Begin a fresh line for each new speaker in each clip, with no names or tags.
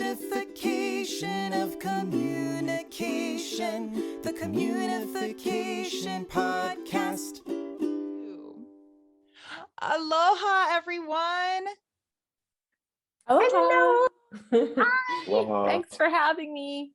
Communification of communication, the Communification Podcast.
Aloha, everyone.
Aloha.
Aloha.
Thanks for having me.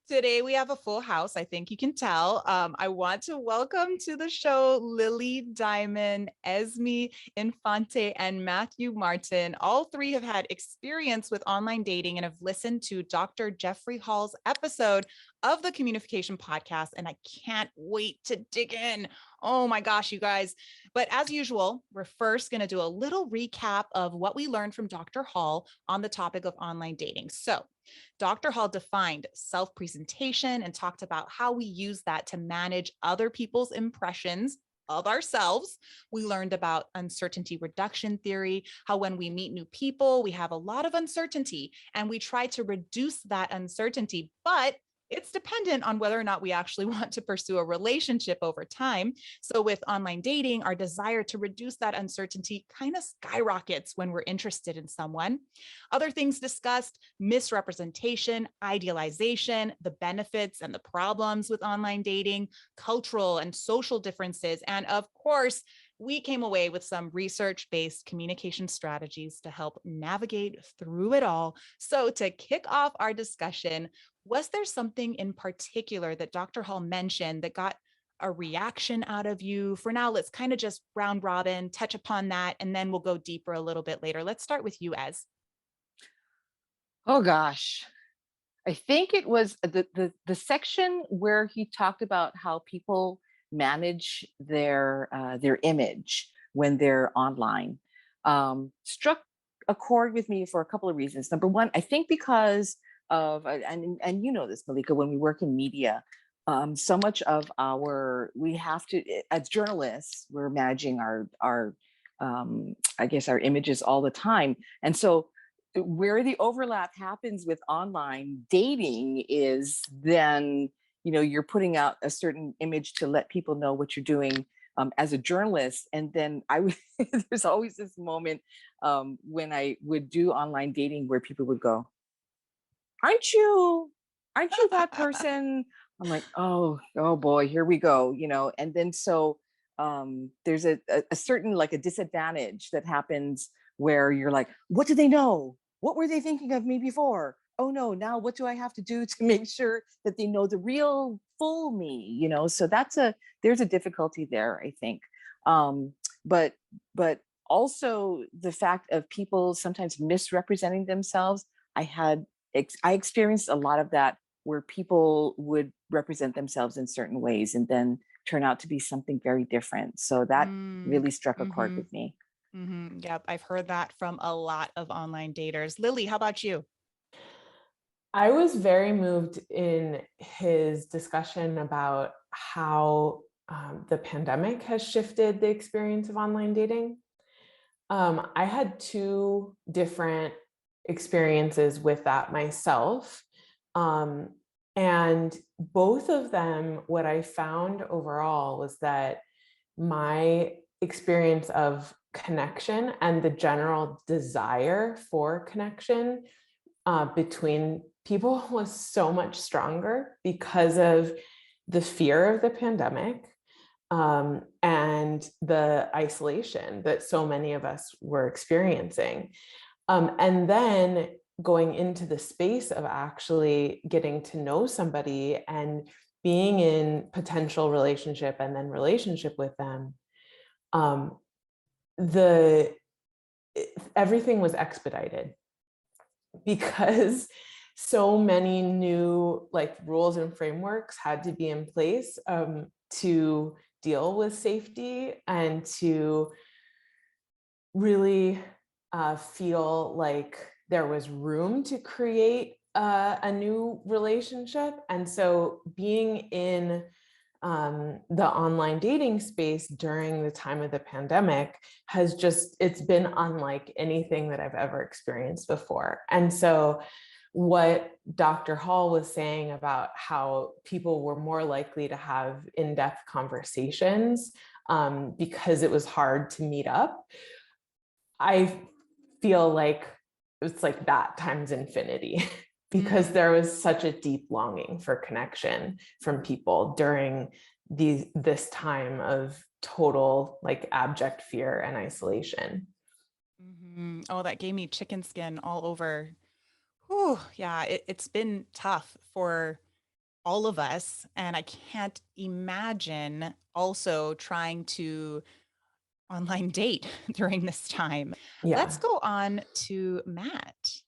Today we have a full house. I think you can tell. I want to welcome to the show Lily Diamond, Esme Infante, and Matthew Martin. All three have had experience with online dating and have listened to Dr. Jeffrey Hall's episode of the Communification Podcast, and I can't wait to dig in. Oh my gosh, you guys. But as usual, we're first going to do a little recap of what we learned from Dr. Hall on the topic of online dating. So Dr. Hall defined self-presentation and talked about how we use that to manage other people's impressions of ourselves. We learned about uncertainty reduction theory, how when we meet new people, we have a lot of uncertainty and we try to reduce that uncertainty, but it's dependent on whether or not we actually want to pursue a relationship over time. So with online dating, our desire to reduce that uncertainty kind of skyrockets when we're interested in someone. Other things discussed: misrepresentation, idealization, the benefits and the problems with online dating, cultural and social differences, and of course, we came away with some research-based communication strategies to help navigate through it all. So to kick off our discussion, was there something in particular that Dr. Hall mentioned that got a reaction out of you? For now, let's kind of just round robin, touch upon that, and then we'll go deeper a little bit later. Let's start with you, Ez.
Oh gosh. I think it was the section where he talked about how people manage their image when they're online. Struck a chord with me for a couple of reasons. Number one, I think because of, and you know this, Malika, when we work in media, so much of we have to, as journalists, we're managing our I guess our images all the time. And so where the overlap happens with online dating is then, you're putting out a certain image to let people know what you're doing as a journalist. And then there's always this moment when I would do online dating where people would go, aren't you that person? I'm like, oh boy, here we go, and then so there's a certain, like, a disadvantage that happens where you're like, what do they know? What were they thinking of me before? Oh no, now what do I have to do to make sure that they know the real full me? So there's a difficulty there, I think. But also the fact of people sometimes misrepresenting themselves. I experienced a lot of that, where people would represent themselves in certain ways and then turn out to be something very different. So that really struck a chord with me.
Yep, I've heard that from a lot of online daters. Lily, how about you?
I was very moved in his discussion about how the pandemic has shifted the experience of online dating. I had two different experiences with that myself. And both of them, what I found overall was that my experience of connection and the general desire for connection between people was so much stronger because of the fear of the pandemic and the isolation that so many of us were experiencing. And then going into the space of actually getting to know somebody and being in potential relationship and then relationship with them, everything was expedited because so many new rules and frameworks had to be in place to deal with safety and to really feel like there was room to create a new relationship. And so being in the online dating space during the time of the pandemic it's been unlike anything that I've ever experienced before. And so what Dr. Hall was saying about how people were more likely to have in-depth conversations because it was hard to meet up, I feel like it's like that times infinity. because there was such a deep longing for connection from people during this time of total like abject fear and isolation.
Oh, that gave me chicken skin all over. Whew, yeah, it's been tough for all of us. And I can't imagine also trying to online date during this time. Let's
Yeah.
go on to Matt.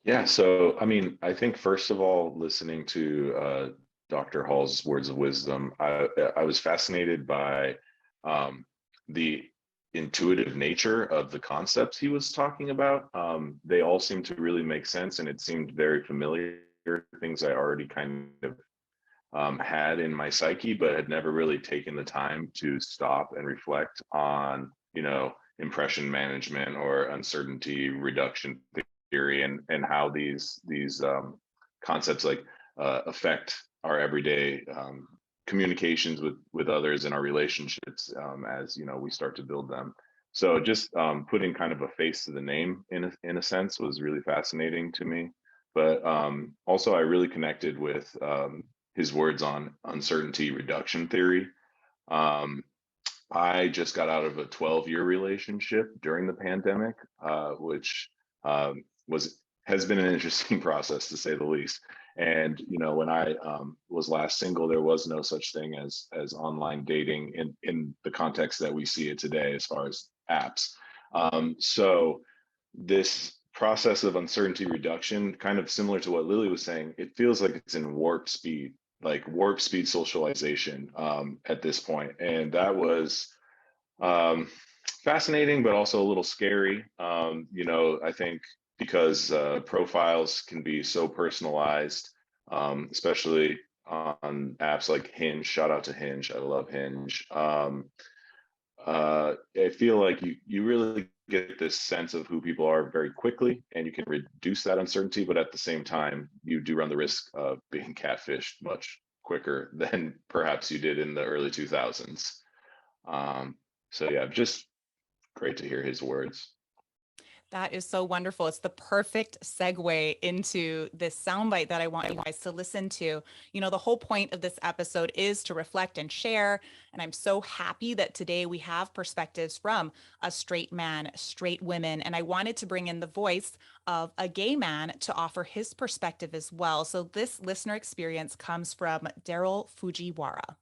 Yeah. So, I mean, I think first of all, listening to Dr. Hall's words of wisdom, I was fascinated by the intuitive nature of the concepts he was talking about. They all seemed to really make sense, and it seemed very familiar, things I already kind of had in my psyche, but had never really taken the time to stop and reflect on, impression management or uncertainty reduction theory, and how these concepts like affect our everyday communications with others and our relationships, as we start to build them. So just putting kind of a face to the name in a sense was really fascinating to me. But also I really connected with his words on uncertainty reduction theory. Um, I just got out of a 12-year relationship during the pandemic, which was has been an interesting process to say the least. And when I was last single, there was no such thing as online dating in the context that we see it today, as far as apps. So this process of uncertainty reduction, kind of similar to what Lily was saying, it feels like it's in warp speed, like warp speed socialization at this point. And that was um, fascinating, but also a little scary. I think because profiles can be so personalized, especially on apps like Hinge. Shout out to Hinge. I love Hinge. I feel like you really get this sense of who people are very quickly, and you can reduce that uncertainty, but at the same time, you do run the risk of being catfished much quicker than perhaps you did in the early 2000s. So yeah, just great to hear his words.
That is so wonderful. It's the perfect segue into this soundbite that I want you guys to listen to. The whole point of this episode is to reflect and share. And I'm so happy that today we have perspectives from a straight man, straight women. And I wanted to bring in the voice of a gay man to offer his perspective as well. So this listener experience comes from Daryl Fujiwara.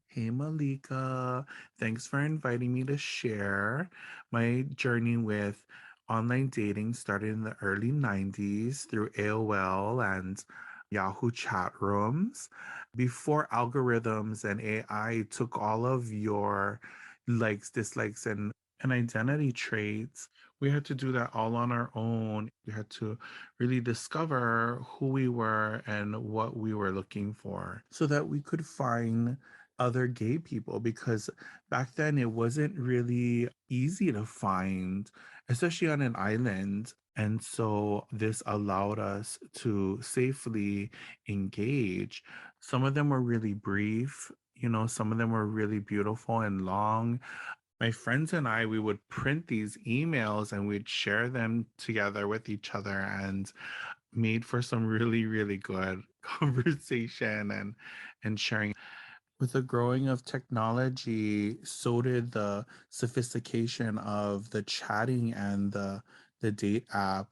Hey Malika, thanks for inviting me to share. My journey with online dating started in the early 90s through AOL and Yahoo chat rooms. Before algorithms and AI took all of your likes, dislikes, and identity traits, we had to do that all on our own. We had to really discover who we were and what we were looking for so that we could find other gay people, because back then it wasn't really easy to find, especially on an island. And so this allowed us to safely engage. Some of them were really brief, some of them were really beautiful and long. My friends and I, we would print these emails and we'd share them together with each other, and made for some really, really good conversation and sharing. With the growing of technology, so did the sophistication of the chatting and the date app,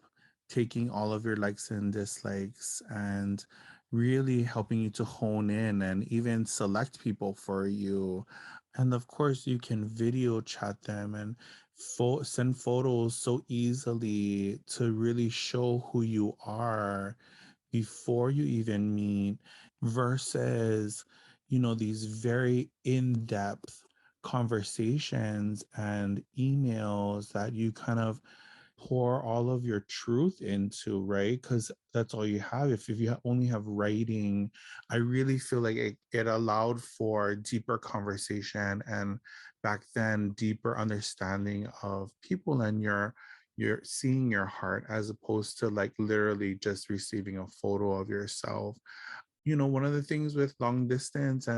taking all of your likes and dislikes and really helping you to hone in and even select people for you. And of course, you can video chat them and send photos so easily to really show who you are before you even meet, versus these very in-depth conversations and emails that you kind of pour all of your truth into, right? Because that's all you have. If you only have writing, I really feel like it allowed for deeper conversation, and back then deeper understanding of people, and you're seeing your heart, as opposed to like literally just receiving a photo of yourself. One of the things with long distance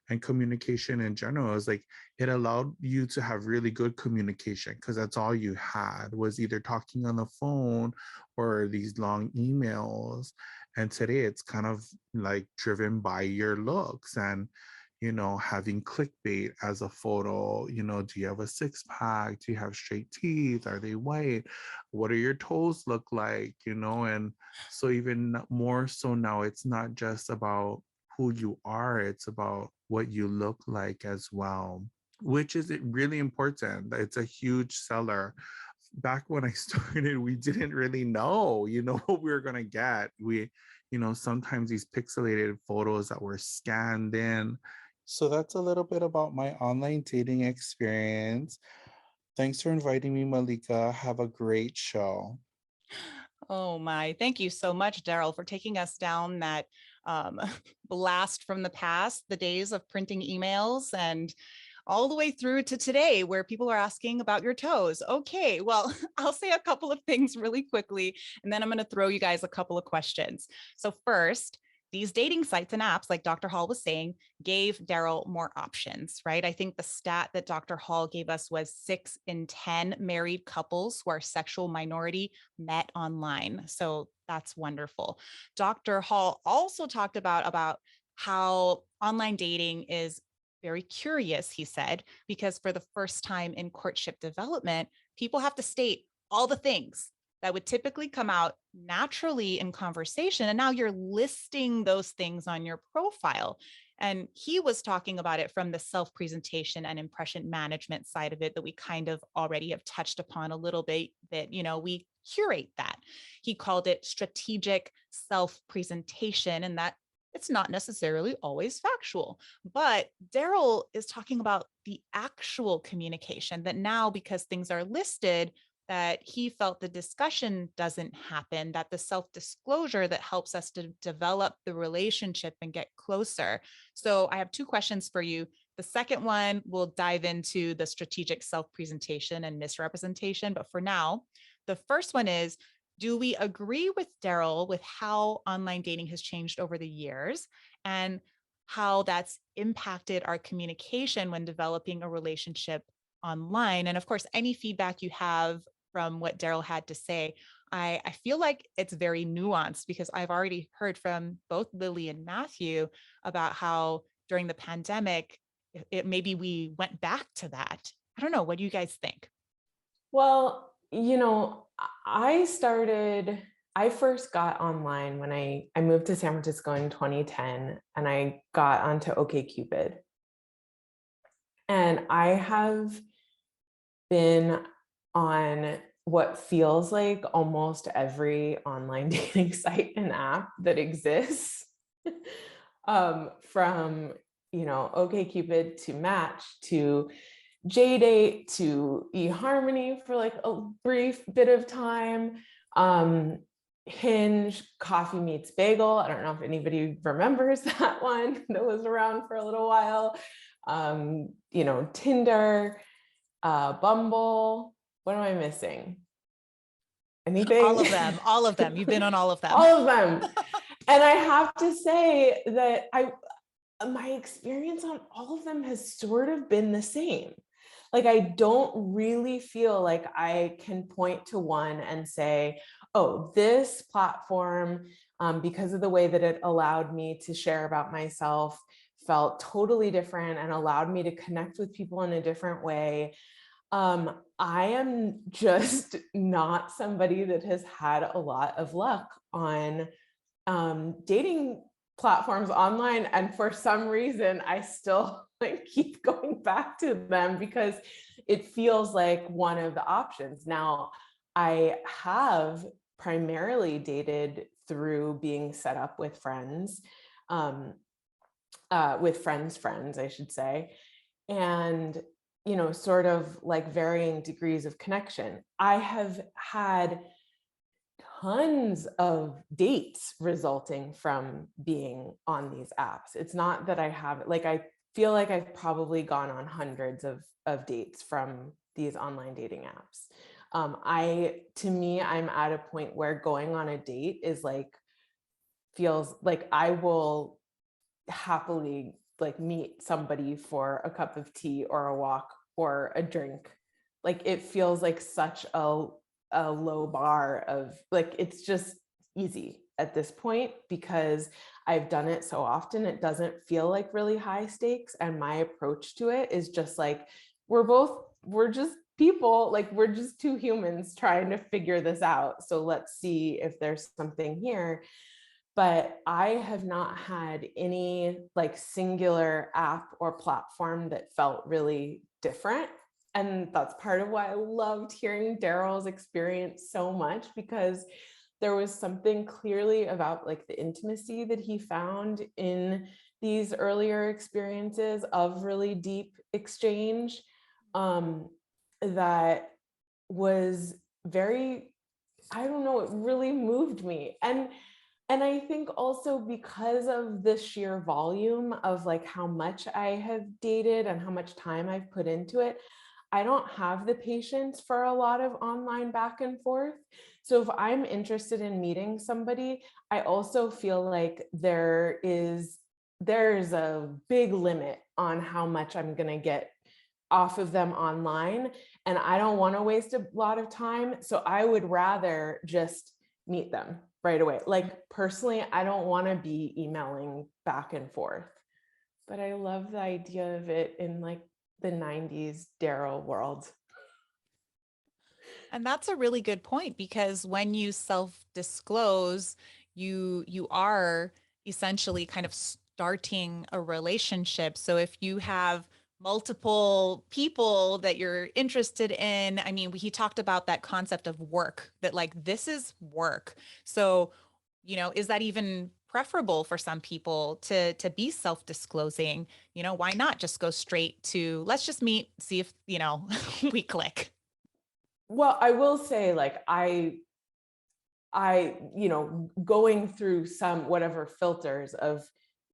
and communication in general. Is like it allowed you to have really good communication because that's all you had was either talking on the phone or these long emails. And today it's kind of like driven by your looks and, you know, having clickbait as a photo. You know, do you have a six pack? Do you have straight teeth? Are they white? What do your toes look like? You know, and so even more so now, it's not just about who you are, it's about what you look like as well, which is really important. It's a huge seller. Back when I started, we didn't really know, you know, what we were going to get. We, you know, sometimes these pixelated photos that were scanned in. So that's a little bit about my online dating experience. Thanks for inviting me, Malika. Have a great show.
Oh my, thank you so much, Daryl, for taking us down that um, blast from the past, the days of printing emails and all the way through to today where people are asking about your toes. Okay, well, I'll say a couple of things really quickly, and then I'm going to throw you guys a couple of questions. So first, these dating sites and apps, like Dr. Hall was saying, gave Daryl more options, right? I think the stat that Dr. Hall gave us was 6 in 10 married couples who are sexual minority met online. So that's wonderful. Dr. Hall also talked about how online dating is very curious, he said, because for the first time in courtship development, people have to state all the things that would typically come out naturally in conversation. And now you're listing those things on your profile. And he was talking about it from the self-presentation and impression management side of it that we kind of already have touched upon a little bit, that, you know, we curate that. He called it strategic self-presentation, and that it's not necessarily always factual. But Daryl is talking about the actual communication that now, because things are listed, that he felt the discussion doesn't happen, that the self-disclosure that helps us to develop the relationship and get closer. So I have two questions for you. The second one will dive into the strategic self-presentation and misrepresentation. But for now, the first one is, do we agree with Daryl with how online dating has changed over the years and how that's impacted our communication when developing a relationship online? And of course, any feedback you have from what Daryl had to say, I feel like it's very nuanced because I've already heard from both Lily and Matthew about how during the pandemic, maybe we went back to that. I don't know. What do you guys think?
Well, you know, I first got online when I moved to San Francisco in 2010, and I got onto OkCupid. And I have been on what feels like almost every online dating site and app that exists, from, you know, OkCupid to Match to JDate to eHarmony for like a brief bit of time, Hinge, Coffee Meets Bagel. I don't know if anybody remembers that one that was around for a little while. You know, Tinder, Bumble. What am I missing? Anything?
All of them, all of them. You've been on all of them.
All of them. And I have to say that my experience on all of them has sort of been the same. Like, I don't really feel like I can point to one and say, oh, this platform, because of the way that it allowed me to share about myself, felt totally different and allowed me to connect with people in a different way. I am just not somebody that has had a lot of luck on dating platforms online. And for some reason, I still like keep going back to them because it feels like one of the options. Now, I have primarily dated through being set up with friends, with friends, I should say. And, you know, sort of like varying degrees of connection. I have had tons of dates resulting from being on these apps. It's not that I have, like, I feel like I've probably gone on hundreds of dates from these online dating apps. To me, I'm at a point where going on a date is like, feels like I will happily like meet somebody for a cup of tea or a walk or a drink. Like it feels like such a low bar of like, it's just easy at this point because I've done it so often. It doesn't feel like really high stakes. And my approach to it is just like, we're just people, like we're just two humans trying to figure this out. So let's see if there's something here. But I have not had any like singular app or platform that felt really different. And that's part of why I loved hearing Daryl's experience so much, because there was something clearly about like the intimacy that he found in these earlier experiences of really deep exchange, that was very, I don't know, it really moved me. And I think also because of the sheer volume of like how much I have dated and how much time I've put into it, I don't have the patience for a lot of online back and forth. So if I'm interested in meeting somebody, I also feel like there's a big limit on how much I'm going to get off of them online. And I don't want to waste a lot of time. So I would rather just meet them right away. Like personally, I don't want to be emailing back and forth, but I love the idea of it in like the 90s Daryl world.
And that's a really good point, because when you self-disclose, you are essentially kind of starting a relationship. So if you have multiple people that you're interested in, I mean, he talked about that concept of work, that like this is work. So, is that even preferable for some people to be self-disclosing? Why not just go straight to, let's just meet, see if, we click.
Well, I will say like going through some whatever filters of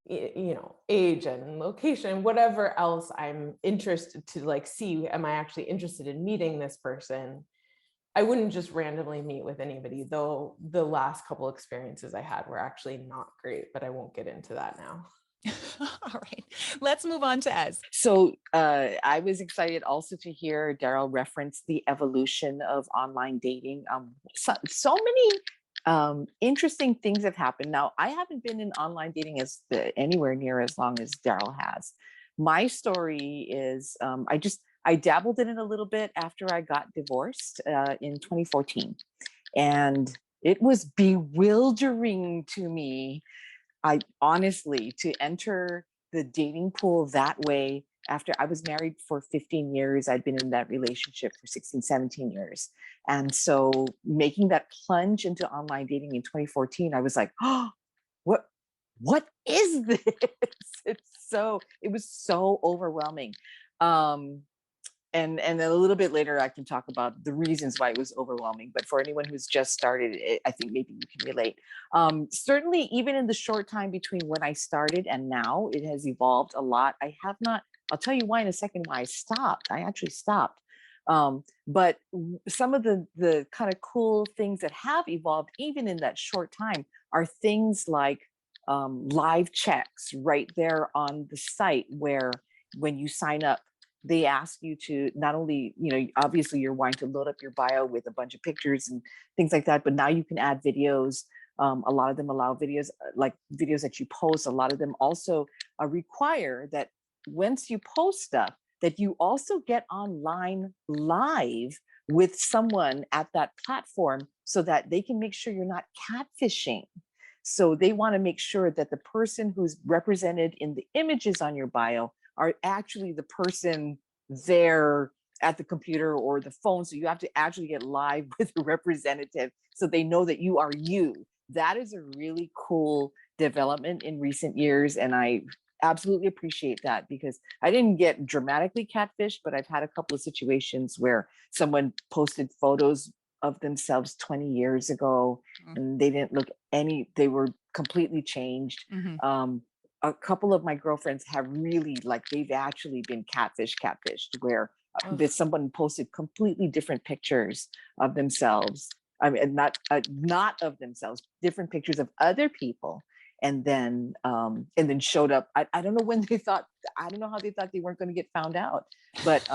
age and location, whatever else I'm interested to like see, am I actually interested in meeting this person? I wouldn't just randomly meet with anybody, though the last couple experiences I had were actually not great, but I won't get into that now.
All right, let's move on to Ez.
So I was excited also to hear Daryl reference the evolution of online dating. So many interesting things have happened. Now, I haven't been in online dating anywhere near as long as Daryl has. My story is I dabbled in it a little bit after I got divorced in 2014. And it was bewildering to me, I honestly, to enter the dating pool that way. After I was married for 15 years, I'd been in that relationship for 16, 17 years. And so making that plunge into online dating in 2014, I was like, oh, what is this? It was so overwhelming. And a little bit later, I can talk about the reasons why it was overwhelming. But for anyone who's just started, I think maybe you can relate. Certainly, even in the short time between when I started and now, it has evolved a lot. I'll tell you why in a second, why I stopped. I actually stopped. But some of the kind of cool things that have evolved, even in that short time, are things like live checks right there on the site, where when you sign up, they ask you to not only, obviously you're wanting to load up your bio with a bunch of pictures and things like that, but now you can add videos. A lot of them allow videos, like videos that you post. A lot of them also require that once you post stuff, that you also get online live with someone at that platform so that they can make sure you're not catfishing. So they want to make sure that the person who's represented in the images on your bio are actually the person there at the computer or the phone. So you have to actually get live with a representative so they know that you are you. That is a really cool development in recent years. And I absolutely appreciate that, because I didn't get dramatically catfished, but I've had a couple of situations where someone posted photos of themselves 20 years ago and they didn't look they were completely changed. A couple of my girlfriends have really, they've actually been catfished, where there's someone posted completely different pictures of themselves. I mean, not of themselves, different pictures of other people. and then showed up. I don't know when they thought, I don't know how they thought they weren't going to get found out, but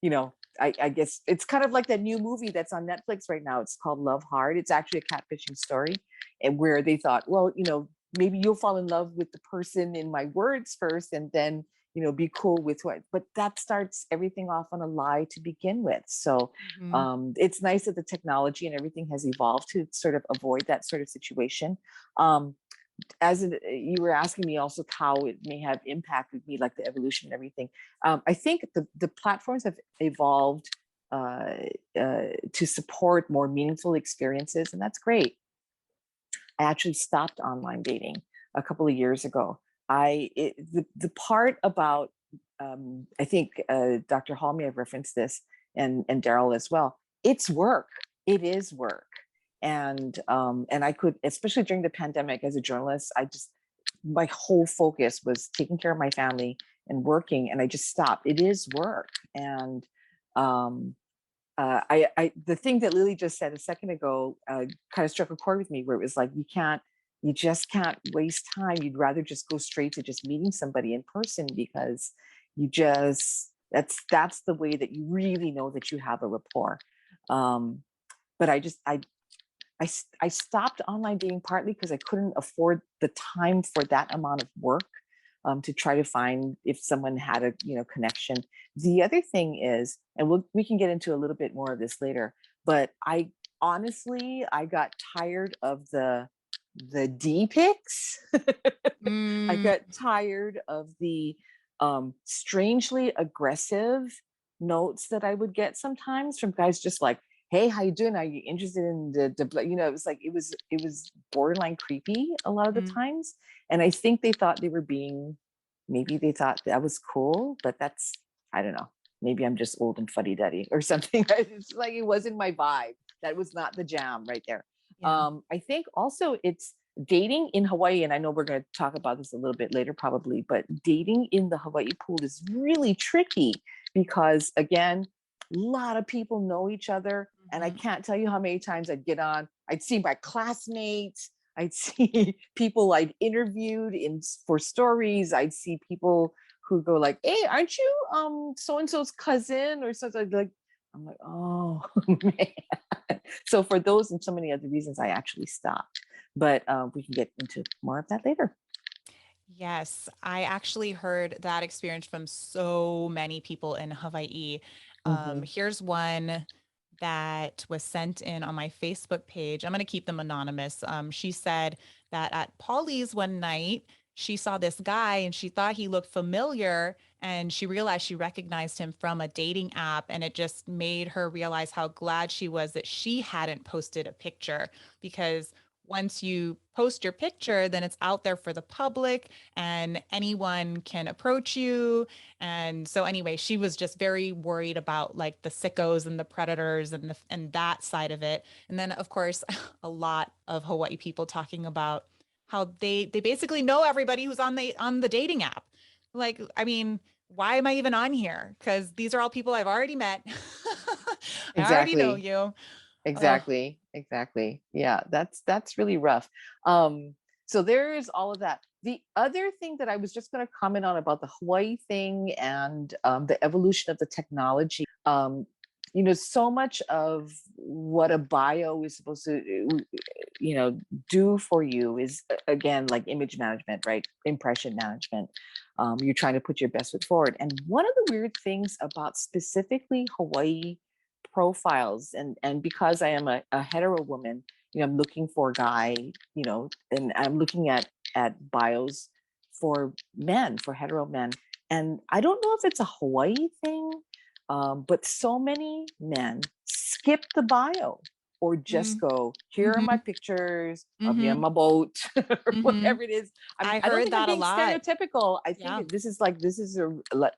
you know, I guess it's kind of like that new movie that's on Netflix right now. It's called Love Hard. It's actually a catfishing story, and where they thought, well, you know, maybe you'll fall in love with the person in my words first, and then, you know, be cool with what. But that starts everything off on a lie to begin with. So it's nice that the technology and everything has evolved to sort of avoid that sort of situation. You were asking me also how it may have impacted me, like the evolution and everything. I think the platforms have evolved to support more meaningful experiences, and that's great. I actually stopped online dating a couple of years ago. The part about I think Dr. Hall may have referenced this, and Daryl as well. It's work. It is work. And I could, especially during the pandemic as a journalist, my whole focus was taking care of my family and working, and I just stopped. It is work. And the thing that Lily just said a second ago kind of struck a chord with me, where it was like, you just can't waste time. You'd rather just go straight to just meeting somebody in person, because that's the way that you really know that you have a rapport. But I stopped online dating partly because I couldn't afford the time for that amount of work to try to find if someone had a connection. The other thing is, and we can get into a little bit more of this later, but I got tired of the D pics. I got tired of the strangely aggressive notes that I would get sometimes from guys, just like, hey, how you doing? Are you interested in the it was borderline creepy a lot of the times. And I think they thought maybe they thought that was cool, but that's, I don't know, maybe I'm just old and fuddy-duddy or something. It's like, it wasn't my vibe. That was not the jam right there. Yeah. I think also it's dating in Hawaii, and I know we're going to talk about this a little bit later probably, but dating in the Hawaii pool is really tricky because, again, a lot of people know each other. And I can't tell you how many times I'd see my classmates, I'd see people I'd interviewed for stories. I'd see people who go like, hey, aren't you so-and-so's cousin or something like. I'm like, oh, man. So for those and so many other reasons, I actually stopped. But we can get into more of that later.
Yes, I actually heard that experience from so many people in Hawaii. Here's one that was sent in on my Facebook page. I'm going to keep them anonymous. She said that at Polly's one night, she saw this guy and she thought he looked familiar, and she realized she recognized him from a dating app, and it just made her realize how glad she was that she hadn't posted a picture, because once you post your picture, then it's out there for the public and anyone can approach you. And so anyway, she was just very worried about like the sickos and the predators and that side of it. And then of course, a lot of Hawaii people talking about how they basically know everybody who's on the dating app. Like, I mean, why am I even on here? Because these are all people I've already met. I already know you.
Exactly. Yeah, that's really rough. So there is all of that. The other thing that I was just going to comment on about the Hawaii thing and the evolution of the technology, so much of what a bio is supposed to, do for you is, again, like image management, right? Impression management. You're trying to put your best foot forward. And one of the weird things about specifically Hawaii profiles, and because I am a hetero woman, I'm looking for a guy, and I'm looking at bios for men, for hetero men. And I don't know if it's a Hawaii thing, but so many men skip the bio or just go, here are my pictures of me on my boat, or whatever it is.
I
don't
heard
think
that
I'm being
a lot.
stereotypical. I think this is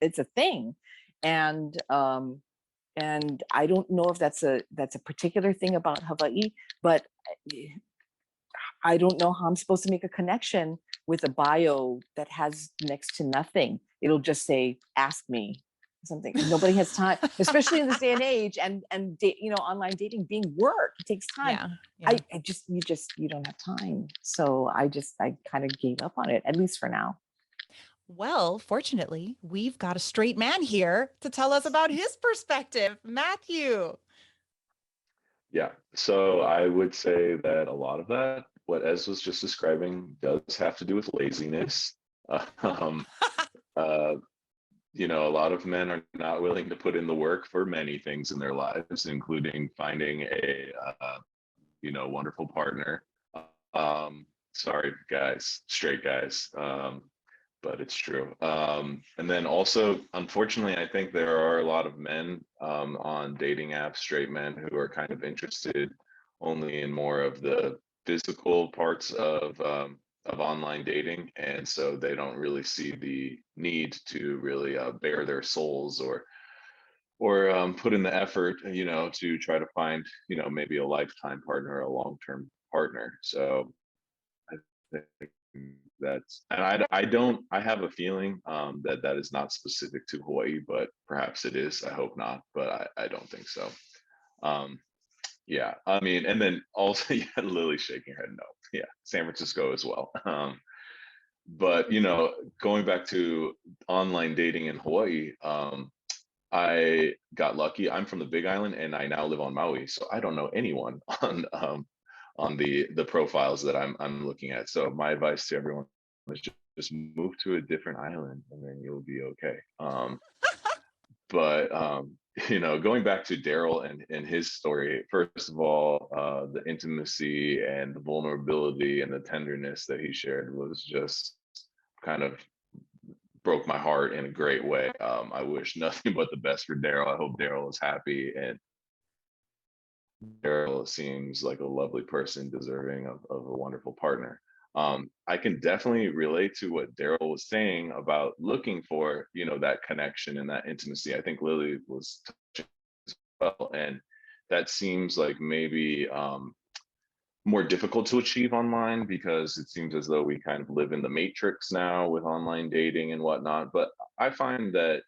it's a thing. And I don't know if that's a particular thing about Hawaii, but I don't know how I'm supposed to make a connection with a bio that has next to nothing. It'll just say, ask me. something. Nobody has time, especially in this day and age, and online dating being work. It takes time.
Yeah.
You don't have time. So I kind of gave up on it, at least for now.
Well, fortunately, we've got a straight man here to tell us about his perspective. Matthew.
Yeah. So I would say that a lot of that, what Ez was just describing, does have to do with laziness. Um, uh, a lot of men are not willing to put in the work for many things in their lives, including finding a, wonderful partner. Sorry, guys, straight guys. But it's true. And then also, unfortunately, I think there are a lot of men on dating apps, straight men, who are kind of interested only in more of the physical parts of online dating, and so they don't really see the need to really bare their souls or put in the effort, to try to find, maybe a lifetime partner, or a long-term partner. So I think I have a feeling that is not specific to Hawaii, but perhaps it is. I hope not, but I don't think so. Yeah, I mean, and then also, yeah, Lily's shaking her head no. Yeah, San Francisco as well. But going back to online dating in Hawaii, I got lucky. I'm from the Big Island, and I now live on Maui, so I don't know anyone on the profiles that I'm looking at. So my advice to everyone is just move to a different island, and then you'll be okay. But going back to Daryl and his story, first of all, the intimacy and the vulnerability and the tenderness that he shared was just kind of broke my heart in a great way. I wish nothing but the best for Daryl. I hope Daryl is happy, and Daryl seems like a lovely person deserving of a wonderful partner. I can definitely relate to what Daryl was saying about looking for, that connection and that intimacy. I think Lily was touching as well, and that seems like maybe more difficult to achieve online, because it seems as though we kind of live in the matrix now with online dating and whatnot. But I find that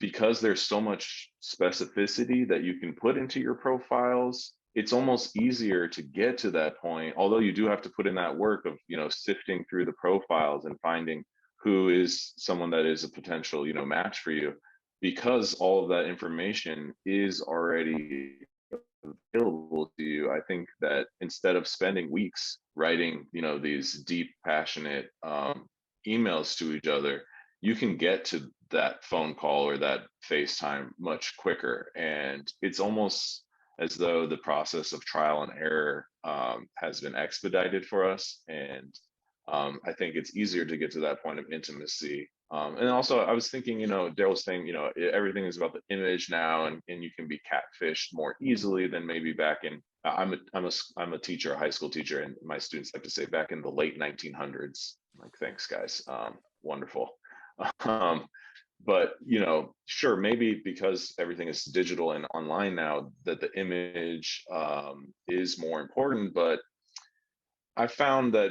because there's so much specificity that you can put into your profiles, it's almost easier to get to that point, although you do have to put in that work of sifting through the profiles and finding who is someone that is a potential match for you, because all of that information is already available to you. I think that instead of spending weeks writing these deep, passionate emails to each other, you can get to that phone call or that FaceTime much quicker. And it's almost as though the process of trial and error has been expedited for us. And I think it's easier to get to that point of intimacy. And also, I was thinking, Daryl was saying, everything is about the image now, and you can be catfished more easily than maybe back in. I'm a teacher, a high school teacher, and my students like to say back in the late 1900s. I'm like, thanks, guys, wonderful. But sure, maybe because everything is digital and online now, that the image is more important. But I found that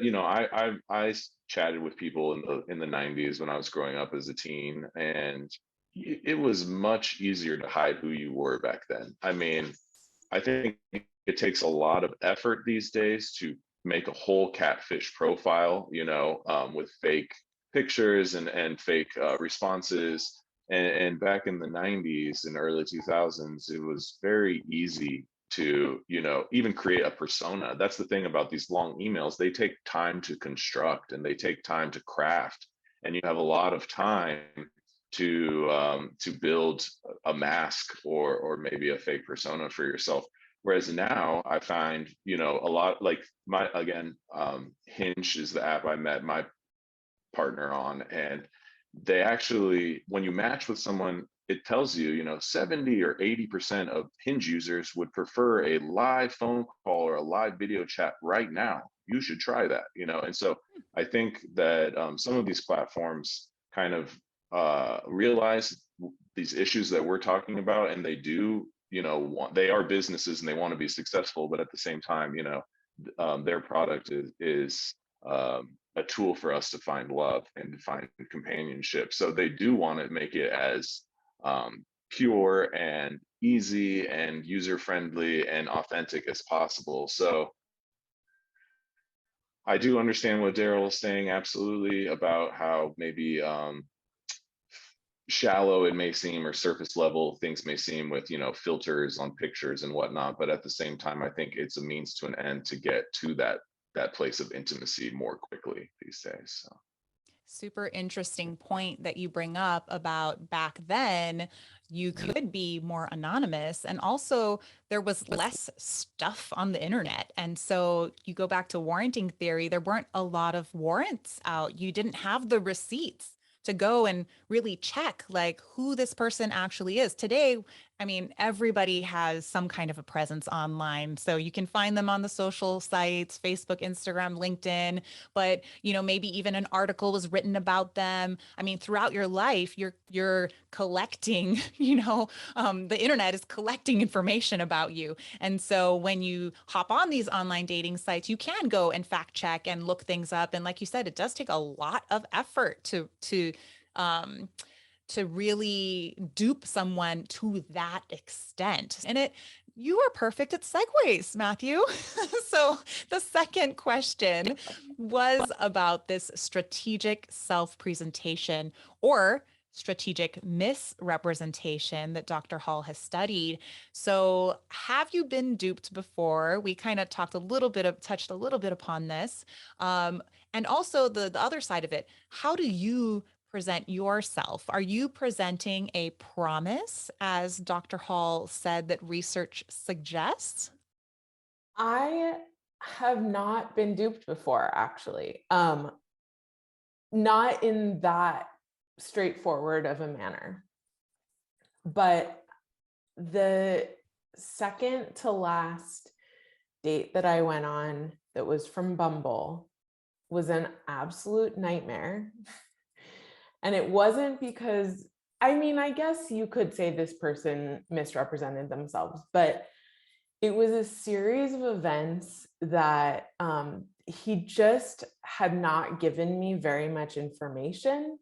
I chatted with people in the 90s when I was growing up as a teen, and it was much easier to hide who you were back then. I mean, I think it takes a lot of effort these days to make a whole catfish profile, with fake pictures and fake responses. And back in the 90s and early 2000s, it was very easy to even create a persona. That's the thing about these long emails. They take time to construct, and they take time to craft, and you have a lot of time to build a mask or maybe a fake persona for yourself. Whereas now I find a lot, like Hinge is the app I met my partner on, and they actually, when you match with someone, it tells you, 70 or 80% of Hinge users would prefer a live phone call or a live video chat right now. You should try that, And so I think that some of these platforms kind of realize these issues that we're talking about, and they do, they are businesses and they want to be successful, but at the same time, their product is a tool for us to find love and to find companionship. So they do want to make it as pure and easy and user-friendly and authentic as possible. So I do understand what Daryl is saying, absolutely, about how maybe shallow it may seem, or surface level things may seem with, you know, filters on pictures and whatnot. But at the same time, I think it's a means to an end to get to that place of intimacy more quickly these days. So.
Super interesting point that you bring up about back then, you could be more anonymous. And also, there was less stuff on the internet. And so you go back to warranting theory, there weren't a lot of warrants out. You didn't have the receipts to go and really check like who this person actually is. Today, I mean, everybody has some kind of a presence online. So you can find them on the social sites, Facebook, Instagram, LinkedIn, but you know, maybe even an article was written about them. I mean, throughout your life, you're collecting, you know, the internet is collecting information about you. And so when you hop on these online dating sites, you can go and fact check and look things up. And like you said, it does take a lot of effort um, to really dupe someone to that extent. And you are perfect at segues, Matthew. So the second question was about this strategic self-presentation or strategic misrepresentation that Dr. Hall has studied. So have you been duped before? We kind of touched a little bit upon this. And also the other side of it, how do you present yourself? Are you presenting a promise, as Dr. Hall said that research suggests?
I have not been duped before, actually. Not in that straightforward of a manner. But the second to last date that I went on that was from Bumble was an absolute nightmare. And it wasn't because, I mean, I guess you could say this person misrepresented themselves, but it was a series of events that he just had not given me very much information.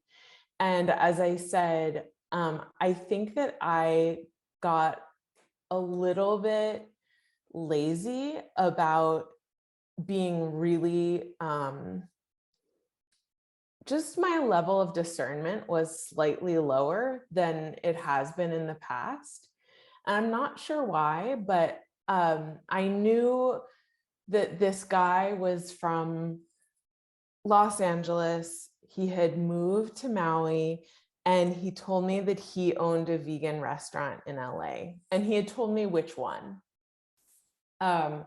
And as I said, I think that I got a little bit lazy about being really, just my level of discernment was slightly lower than it has been in the past. And I'm not sure why, but I knew that this guy was from Los Angeles. He had moved to Maui, and he told me that he owned a vegan restaurant in LA, and he had told me which one. And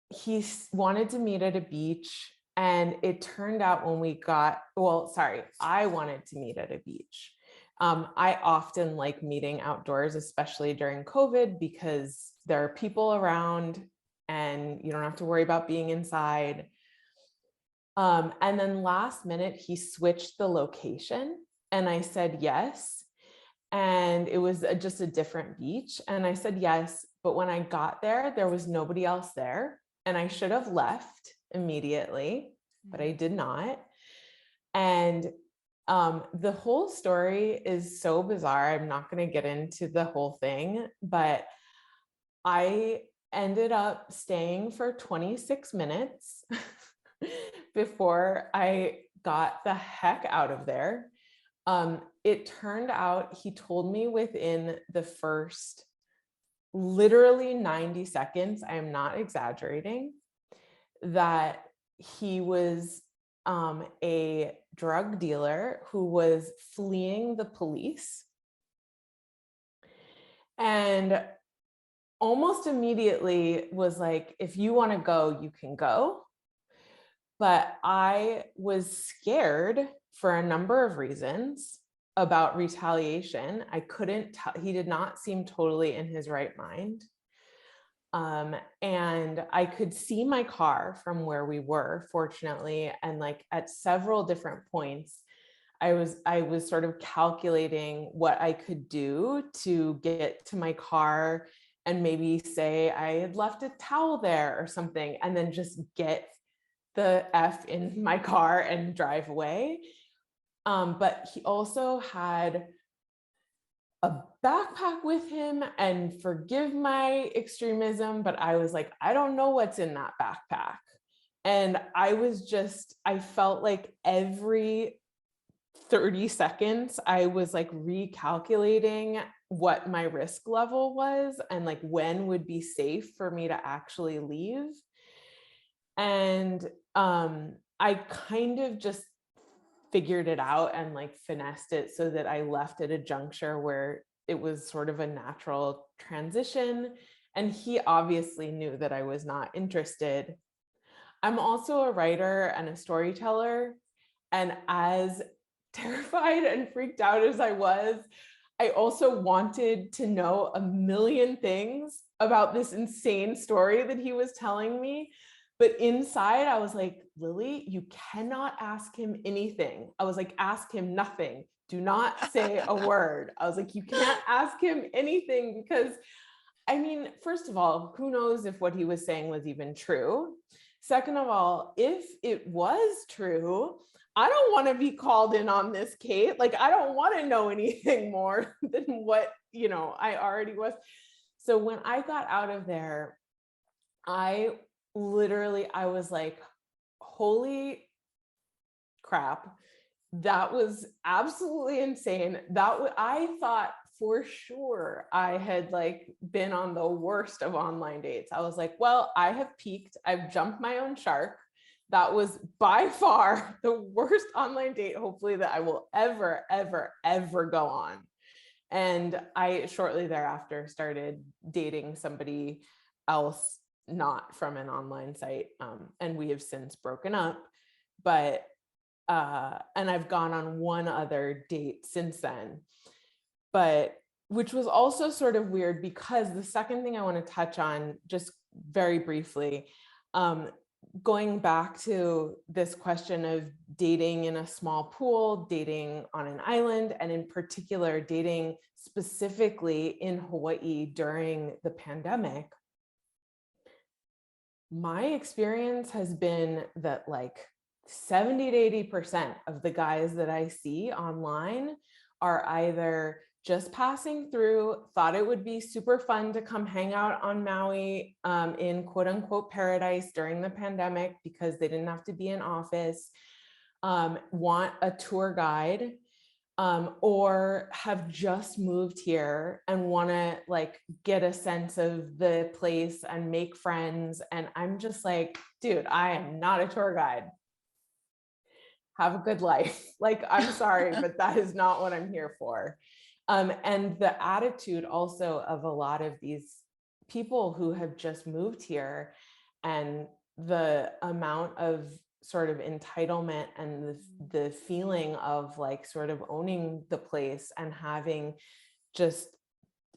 he wanted to meet at a beach. And it turned out I wanted to meet at a beach. I often like meeting outdoors, especially during COVID, because there are people around and you don't have to worry about being inside. And then last minute, he switched the location and I said yes. And it was just a different beach. And I said yes. But when I got there, there was nobody else there. And I should have left immediately, but I did not. And the whole story is so bizarre. I'm not going to get into the whole thing, but I ended up staying for 26 minutes before I got the heck out of there. It turned out he told me within the first literally 90 seconds, I am not exaggerating, that he was a drug dealer who was fleeing the police. And almost immediately was like, if you want to go, you can go. But I was scared for a number of reasons about retaliation. I couldn't tell, he did not seem totally in his right mind. And I could see my car from where we were, fortunately. And like at several different points, I was sort of calculating what I could do to get to my car and maybe say I had left a towel there or something, and then just get the F in my car and drive away. But he also had a backpack with him, and forgive my extremism, but I was like, I don't know what's in that backpack. And I felt like every 30 seconds, I was like recalculating what my risk level was and like when would be safe for me to actually leave. And I kind of just figured it out and like finessed it so that I left at a juncture where it was sort of a natural transition. And he obviously knew that I was not interested. I'm also a writer and a storyteller. And as terrified and freaked out as I was, I also wanted to know a million things about this insane story that he was telling me. But inside, I was like, Lily, you cannot ask him anything. I was like, ask him nothing. Do not say a word. I was like, you can't ask him anything because, I mean, first of all, who knows if what he was saying was even true? Second of all, if it was true, I don't want to be called in on this, Kate. Like, I don't want to know anything more than what, I already was. So when I got out of there, I was like, holy crap. That was absolutely insane. I thought for sure I had like been on the worst of online dates. I was like, well, I have peaked. I've jumped my own shark. That was by far the worst online date, hopefully, that I will ever, ever, ever go on. And I shortly thereafter started dating somebody else, not from an online site. And we have since broken up, but, and I've gone on one other date since then, but which was also sort of weird because the second thing I want to touch on just very briefly, going back to this question of dating in a small pool, dating on an island, and in particular, dating specifically in Hawaii during the pandemic, my experience has been that like 70 to 80% of the guys that I see online are either just passing through, thought it would be super fun to come hang out on Maui in quote unquote paradise during the pandemic because they didn't have to be in office, want a tour guide, or have just moved here and want to like get a sense of the place and make friends. And I'm just like, dude, I am not a tour guide. Have a good life. Like, I'm sorry, but that is not what I'm here for. And the attitude also of a lot of these people who have just moved here and the amount of sort of entitlement and the feeling of like sort of owning the place and having just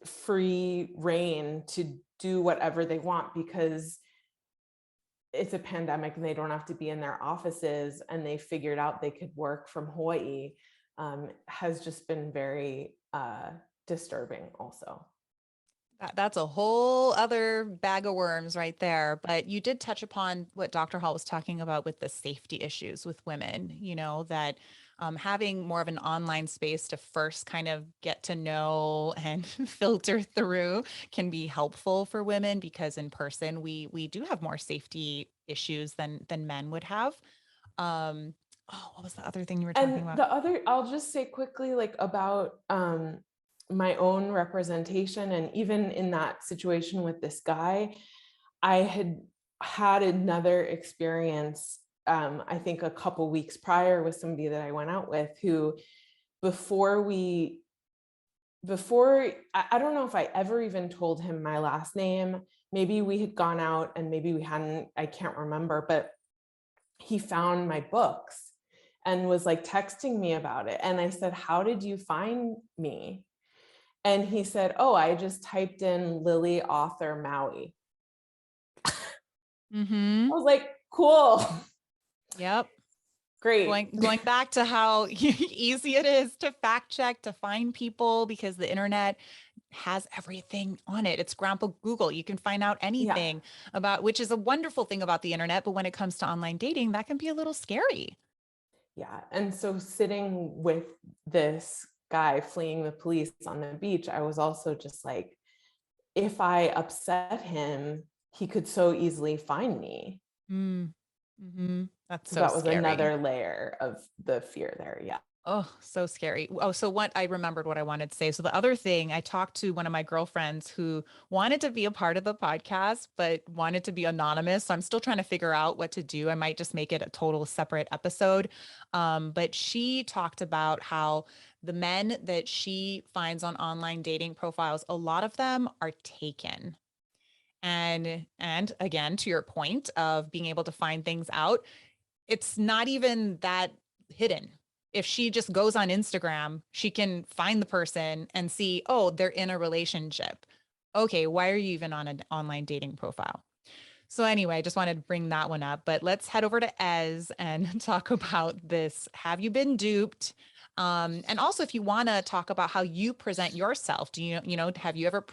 free reign to do whatever they want because it's a pandemic and they don't have to be in their offices and they figured out they could work from Hawaii, has just been very disturbing also.
That's a whole other bag of worms right there. But you did touch upon what Dr. Hall was talking about with the safety issues with women, that having more of an online space to first kind of get to know and filter through can be helpful for women because in person we do have more safety issues than men would have. What was the other thing you were talking about?
I'll just say quickly, like about my own representation. And even in that situation with this guy, I had another experience, I think a couple weeks prior with somebody that I went out with who I don't know if I ever even told him my last name. Maybe we had gone out and maybe we hadn't, I can't remember, but he found my books and was like texting me about it. And I said, how did you find me? And he said, oh, I just typed in Lily author Maui.
Mm-hmm.
I was like, cool.
Yep.
Great.
Going back to how easy it is to fact check, to find people because the internet has everything on it. It's Grandpa Google. You can find out anything about, which is a wonderful thing about the internet. But when it comes to online dating, that can be a little scary.
Yeah. And so sitting with this guy fleeing the police on the beach, I was also just like, if I upset him, he could so easily find me.
That's
So
so
that was
scary.
another layer of the fear there. Yeah.
Oh, so scary. Oh, so what I remembered what I wanted to say. So the other thing, I talked to one of my girlfriends who wanted to be a part of the podcast, but wanted to be anonymous. So I'm still trying to figure out what to do. I might just make it a total separate episode. But she talked about how the men that she finds on online dating profiles, a lot of them are taken. And again, to your point of being able to find things out, it's not even that hidden. If she just goes on Instagram, she can find the person and see, oh, they're in a relationship. Okay, why are you even on an online dating profile? So anyway, I just wanted to bring that one up, but let's head over to Ez and talk about this. Have you been duped? And also, if you want to talk about how you present yourself, do have you ever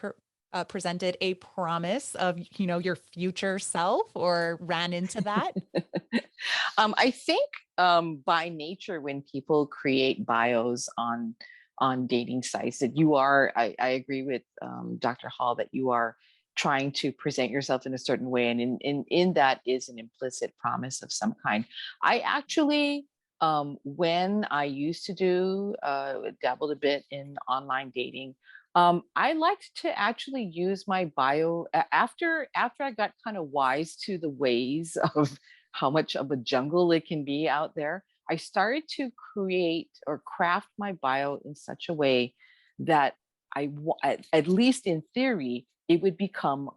presented a promise of, your future self or ran into that?
I think by nature, when people create bios on dating sites, that you are, I agree with Dr. Hall, that you are trying to present yourself in a certain way, and in that is an implicit promise of some kind. I actually, when I used to do dabbled a bit in online dating, I liked to actually use my bio after I got kind of wise to the ways of how much of a jungle it can be out there. I started to create or craft my bio in such a way that at least in theory, it would become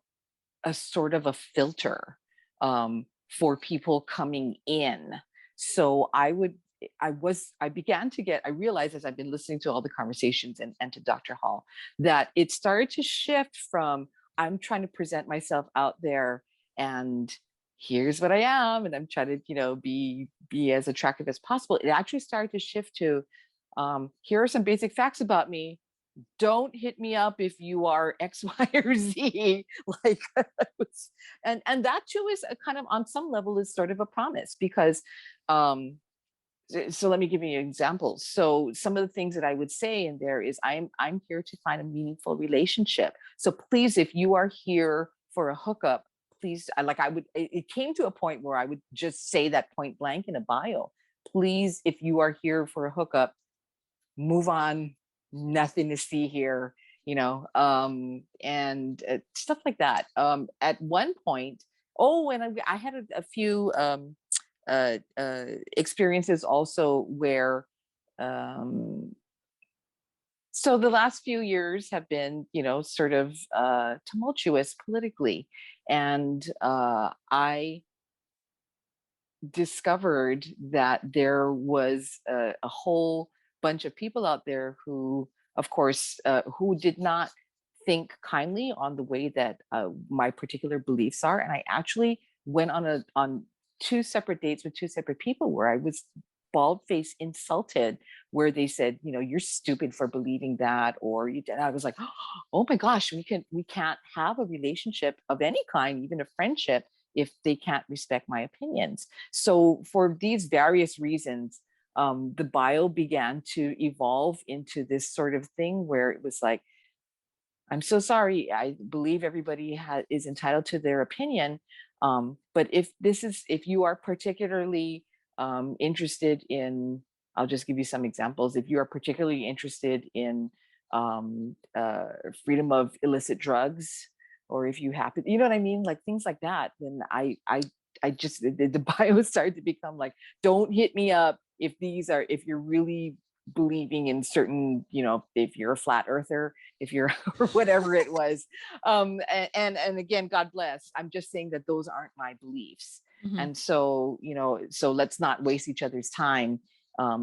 a sort of a filter for people coming in. So I began to I realized as I've been listening to all the conversations and to Dr. Hall, that it started to shift from, I'm trying to present myself out there and here's what I am, and I'm trying to, be as attractive as possible. It actually started to shift to, here are some basic facts about me. Don't hit me up if you are X, Y, or Z. Like, and that too is a kind of, on some level, is sort of a promise, because so let me give you examples. So some of the things that I would say in there is, I'm here to find a meaningful relationship. So please, if you are here for a hookup, please, it came to a point where I would just say that point blank in a bio. Please, if you are here for a hookup, move on. Nothing to see here, and stuff like that. At one point, and I had a few experiences also where, so the last few years have been, sort of tumultuous politically, and I discovered that there was a whole bunch of people out there who, of course, who did not think kindly on the way that my particular beliefs are. And I actually went on two separate dates with two separate people where I was bald-faced insulted, where they said, you're stupid for believing that, or you did. I was like, oh my gosh, we can't have a relationship of any kind, even a friendship, if they can't respect my opinions. So for these various reasons, the bio began to evolve into this sort of thing where it was like, I'm so sorry, I believe everybody is entitled to their opinion. But if you are particularly interested in, I'll just give you some examples. If you are particularly interested in freedom of illicit drugs, or if you happen, you know what I mean, like things like that, then I just, the bio started to become like, don't hit me up if you're really believing in certain, if you're a flat earther, if you're or whatever it was. And again, God bless. I'm just saying that those aren't my beliefs.
Mhm.
And so, so let's not waste each other's time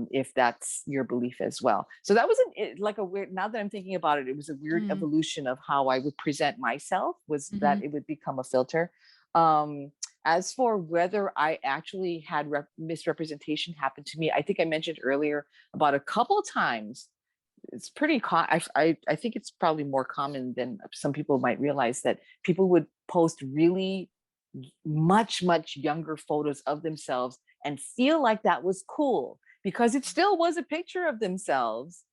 if that's your belief as well. So that was like a weird, now that I'm thinking about it, it was a weird evolution of how I would present myself, was that it would become a filter. As for whether I actually had misrepresentation happen to me, I think I mentioned earlier about a couple of times. It's pretty I think it's probably more common than some people might realize, that people would post really much younger photos of themselves and feel like that was cool. because it still was a picture of themselves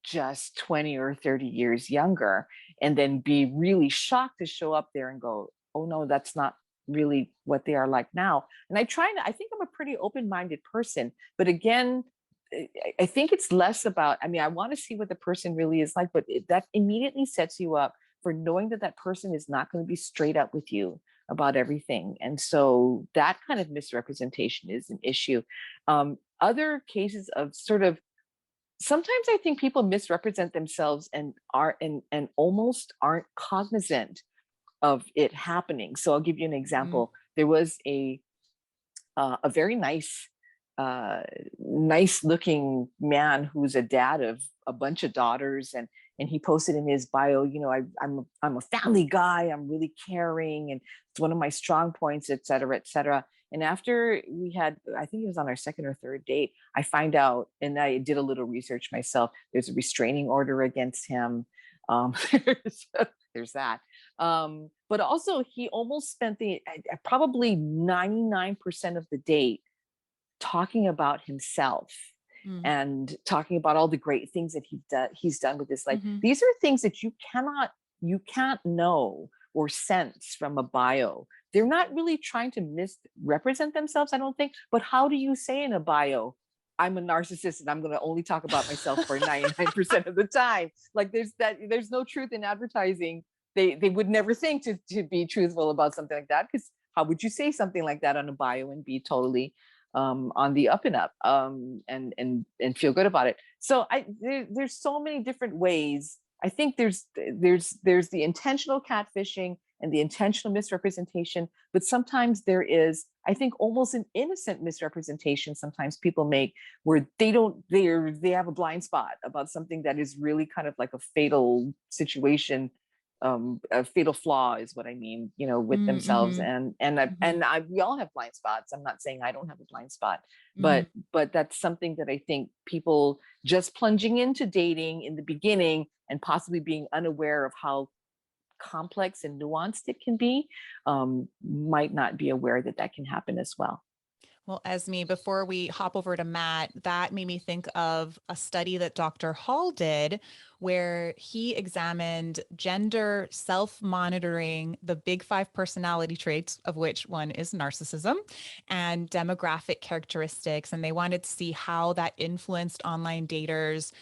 just 20 or 30 years younger, and then be really shocked to show up there and go, oh no, that's not really what they are like now. And I think I'm a pretty open-minded person, but again, I think it's less about, I mean, I want to see what the person really is like, but that immediately sets you up for knowing that that person is not going to be straight up with you about everything. And so that kind of misrepresentation is an issue. Other cases of sort of, sometimes I think people misrepresent themselves and almost aren't cognizant of it happening. So I'll give you an example. There was a very nice looking man who's a dad of a bunch of daughters, and he posted in his bio, you know, I'm a family guy, I'm really caring, and it's one of my strong points, et cetera, et cetera. And after we had, I think it was on our second or third date, I find out, and I did a little research myself, there's a restraining order against him. There's that. But also he almost spent probably 99% of the date talking about himself and talking about all the great things that he's done with his life. These are things that you can't know or sense from a bio. They're not really trying to misrepresent themselves, I don't think. But how do you say in a bio, I'm a narcissist and I'm going to only talk about myself for 99% of the time? Like there's no truth in advertising. They would never think to be truthful about something like that, because how would you say something like that on a bio and be totally on the up and up and feel good about it? So there's so many different ways. I think there's the intentional catfishing and the intentional misrepresentation, but sometimes there is, I think, almost an innocent misrepresentation sometimes people make, where they have a blind spot about something that is really kind of like a fatal situation. A fatal flaw is what I mean, you know, with themselves. And we all have blind spots. I'm not saying I don't have a blind spot, but that's something that I think people just plunging into dating in the beginning and possibly being unaware of how complex and nuanced it can be, might not be aware that can happen as well.
Well, Esme, before we hop over to Matt, that made me think of a study that Dr. Hall did, where he examined gender self-monitoring, the big 5 personality traits, of which one is narcissism, and demographic characteristics. And they wanted to see how that influenced online daters'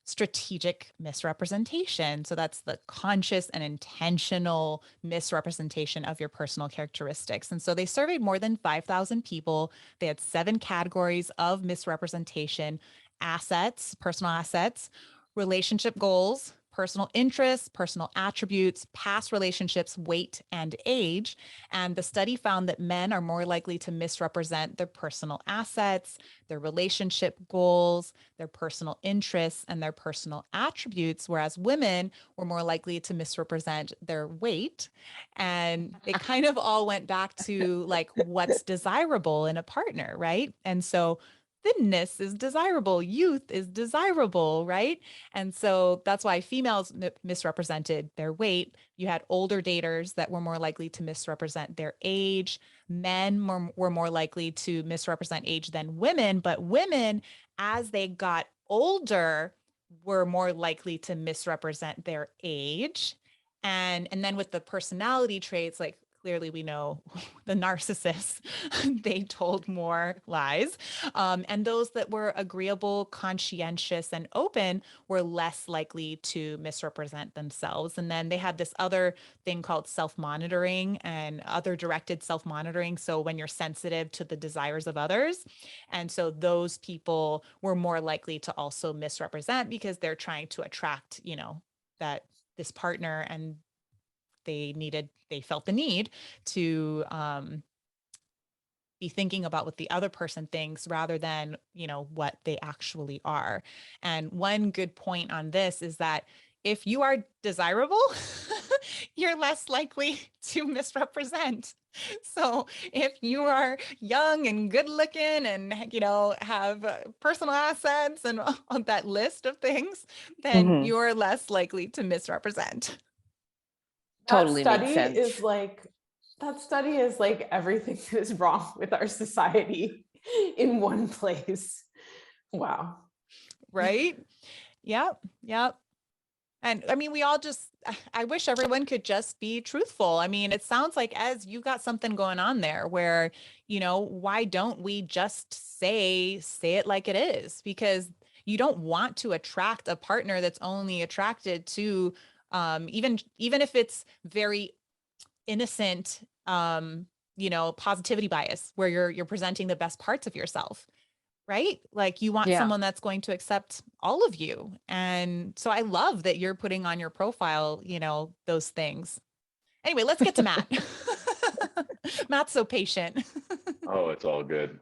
strategic misrepresentation. So that's the conscious and intentional misrepresentation of your personal characteristics. And so they surveyed more than 5,000 people. They had 7 categories of misrepresentation: assets, personal assets, relationship goals, personal interests, personal attributes, past relationships, weight, and age. And the study found that men are more likely to misrepresent their personal assets, their relationship goals, their personal interests, and their personal attributes, whereas women were more likely to misrepresent their weight. And it kind of all went back to like what's desirable in a partner, right? And so thinness is desirable, youth is desirable, right? And so that's why females misrepresented their weight. You had older daters that were more likely to misrepresent their age. Men were more likely to misrepresent age than women, but women, as they got older, were more likely to misrepresent their age. And then with the personality traits, like clearly we know the narcissists, they told more lies. And those that were agreeable, conscientious, and open were less likely to misrepresent themselves. And then they had this other thing called self-monitoring and other directed self-monitoring. So when you're sensitive to the desires of others. And so those people were more likely to also misrepresent because they're trying to attract, you know, this partner, and they felt the need to be thinking about what the other person thinks rather than, you know, what they actually are. And one good point on this is that if you are desirable, you're less likely to misrepresent. So if you are young and good looking and, you know, have personal assets and on that list of things, then you're less likely to misrepresent.
Totally makes sense.
That study is like everything that is wrong with our society in one place. Wow.
Right? Yep. Yep. And I mean, we all just, I wish everyone could just be truthful. I mean, it sounds like as you got something going on there where, why don't we just say it like it is? Because you don't want to attract a partner that's only attracted to, even if it's very innocent, positivity bias where you're presenting the best parts of yourself, right? Like you want
Yeah.
someone that's going to accept all of you. And so I love that you're putting on your profile, those things. Anyway, let's get to Matt. Matt's so patient.
Oh, it's all good.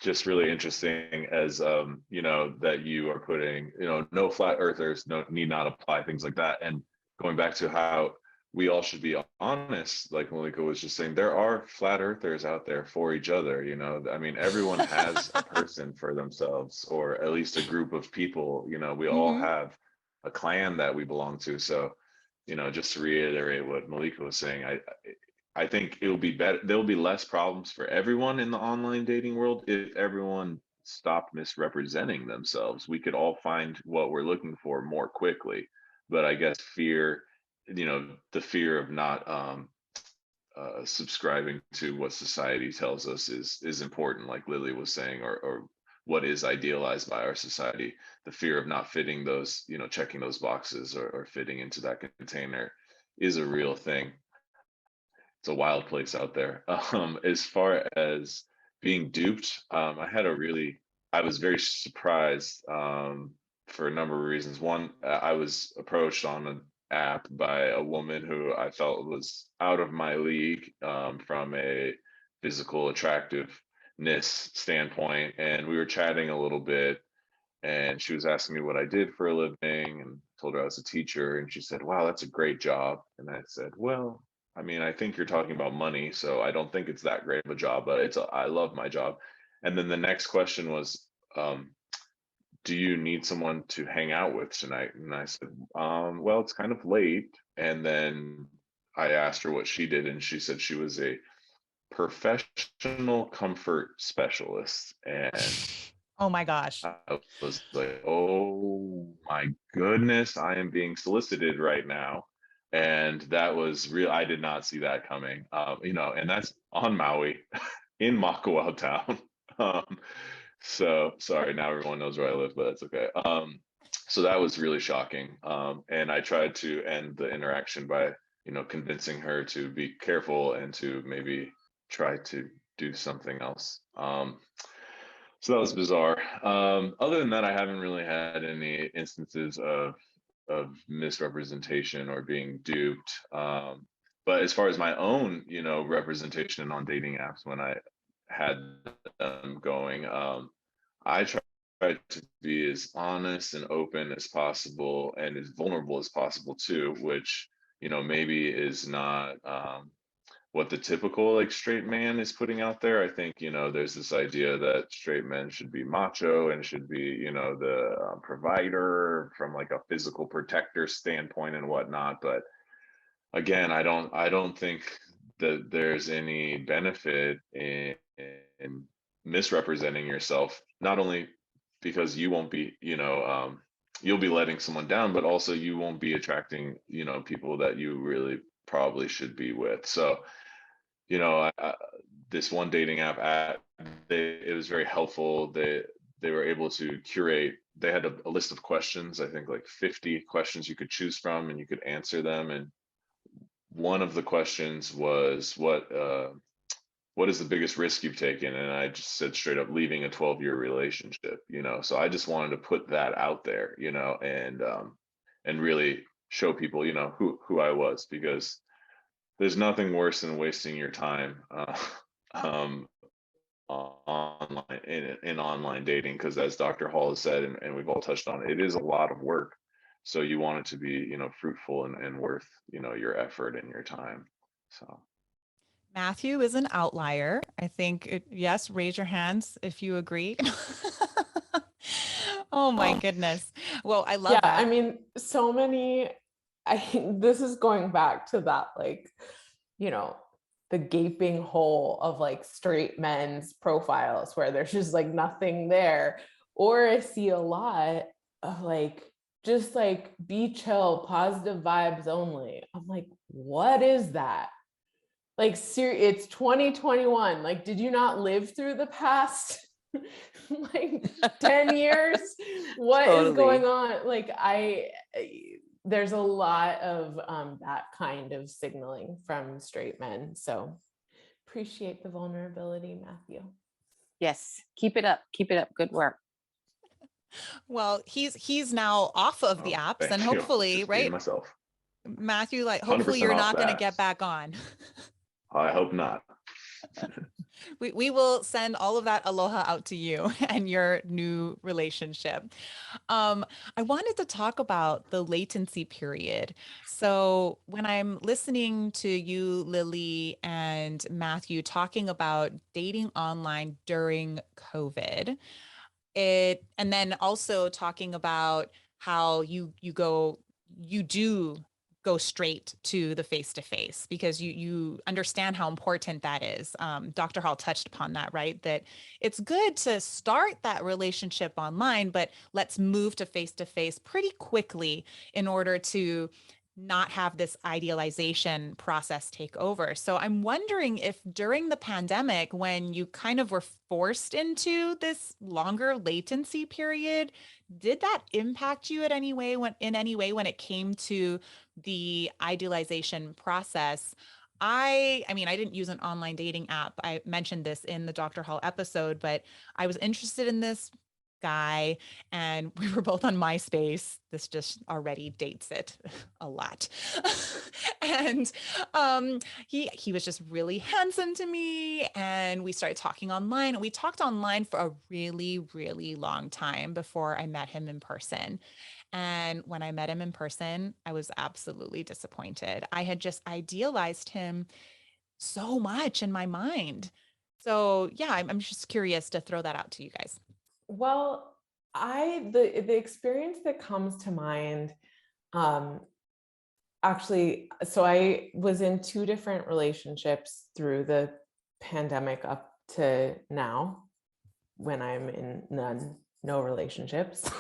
Just really interesting as that you are putting, no flat earthers, no need not apply, things like that. And going back to how we all should be honest, like Malika was just saying, there are flat earthers out there for each other, I mean, everyone has a person for themselves, or at least a group of people, we all
Mhm.
have a clan that we belong to. So, just to reiterate what Malika was saying, I think it'll be better. There'll be less problems for everyone in the online dating world if everyone stopped misrepresenting themselves. We could all find what we're looking for more quickly. But I guess fear, the fear of not subscribing to what society tells us is important, like Lily was saying, or what is idealized by our society. The fear of not fitting those, checking those boxes, or fitting into that container is a real thing. It's a wild place out there. As far as being duped, I was very surprised for a number of reasons. One, I was approached on an app by a woman who I felt was out of my league from a physical attractiveness standpoint, and we were chatting a little bit, and she was asking me what I did for a living, and told her I was a teacher, and she said, "Wow, that's a great job." And I said, "Well, I mean, I think you're talking about money, so I don't think it's that great of a job, but I love my job." And then the next question was, "Do you need someone to hang out with tonight?" And I said, "Well, it's kind of late." And then I asked her what she did, and she said she was a professional comfort specialist. And
Oh my gosh.
I was like, "Oh my goodness, I am being solicited right now." And that was real. I did not see that coming. And that's on Maui in Makawao town. Um, so sorry, now everyone knows where I live, but that's okay. So that was really shocking. And I tried to end the interaction by, convincing her to be careful and to maybe try to do something else. So that was bizarre. Other than that, I haven't really had any instances of misrepresentation or being duped. But as far as my own, representation on dating apps when I had them going, I tried to be as honest and open as possible and as vulnerable as possible too, which maybe is not what the typical like straight man is putting out there. I think, there's this idea that straight men should be macho and should be, the provider from like a physical protector standpoint and whatnot. But again, I don't think that there's any benefit in misrepresenting yourself, not only because you won't be, you'll be letting someone down, but also you won't be attracting, people that you really probably should be with. So, this one dating app, it was very helpful. They were able to curate. They had a list of questions, I think like 50 questions you could choose from, and you could answer them. And one of the questions was, what is the biggest risk you've taken? And I just said straight up, leaving a 12-year relationship. So I just wanted to put that out there, and really show people, who I was, because there's nothing worse than wasting your time um, online in online dating, because as Dr. Hall has said, and we've all touched on, it is a lot of work. So you want it to be, fruitful and worth, your effort and your time. So
Matthew is an outlier. I think, yes, raise your hands if you agree. Oh my
Um,
goodness. Well, I love
yeah, I
that.
mean, this is going back to that, like, the gaping hole of like straight men's profiles where there's just like nothing there. Or I see a lot of like, just like be chill, positive vibes only. I'm like, what is that? Like, it's 2021. Like, did you not live through the past like 10 years? What is going on? Like, there's a lot of that kind of signaling from straight men. So appreciate the vulnerability, Matthew.
Yes, keep it up. Keep it up. Good work.
Well, he's now off of the apps,
Thank
and
you.
hopefully,
Just being
right,
myself.
Matthew, like hopefully
100%
you're
off
not
the
going to get
apps.
back on.
I hope not.
We will send all of that aloha out to you and your new relationship. I wanted to talk about the latency period. So when I'm listening to you, Lily, and Matthew talking about dating online during COVID, and then also talking about how you do go straight to the face-to-face because you understand how important that is. Dr. Hall touched upon that, right? That it's good to start that relationship online, but let's move to face-to-face pretty quickly in order to not have this idealization process take over. So I'm wondering if during the pandemic, when you kind of were forced into this longer latency period, did that impact you in any way when it came to the idealization process? I mean, I didn't use an online dating app. I mentioned this in the Dr. Hall episode, but I was interested in this guy and we were both on MySpace. This just already dates it a lot. And he was just really handsome to me and we started talking online. We talked online for a really, really long time before I met him in person. And when I met him in person, I was absolutely disappointed. I had just idealized him so much in my mind. So yeah, I'm just curious to throw that out to you guys.
Well, the experience that comes to mind, actually, so I was in 2 different relationships through the pandemic up to now, when I'm in no relationships.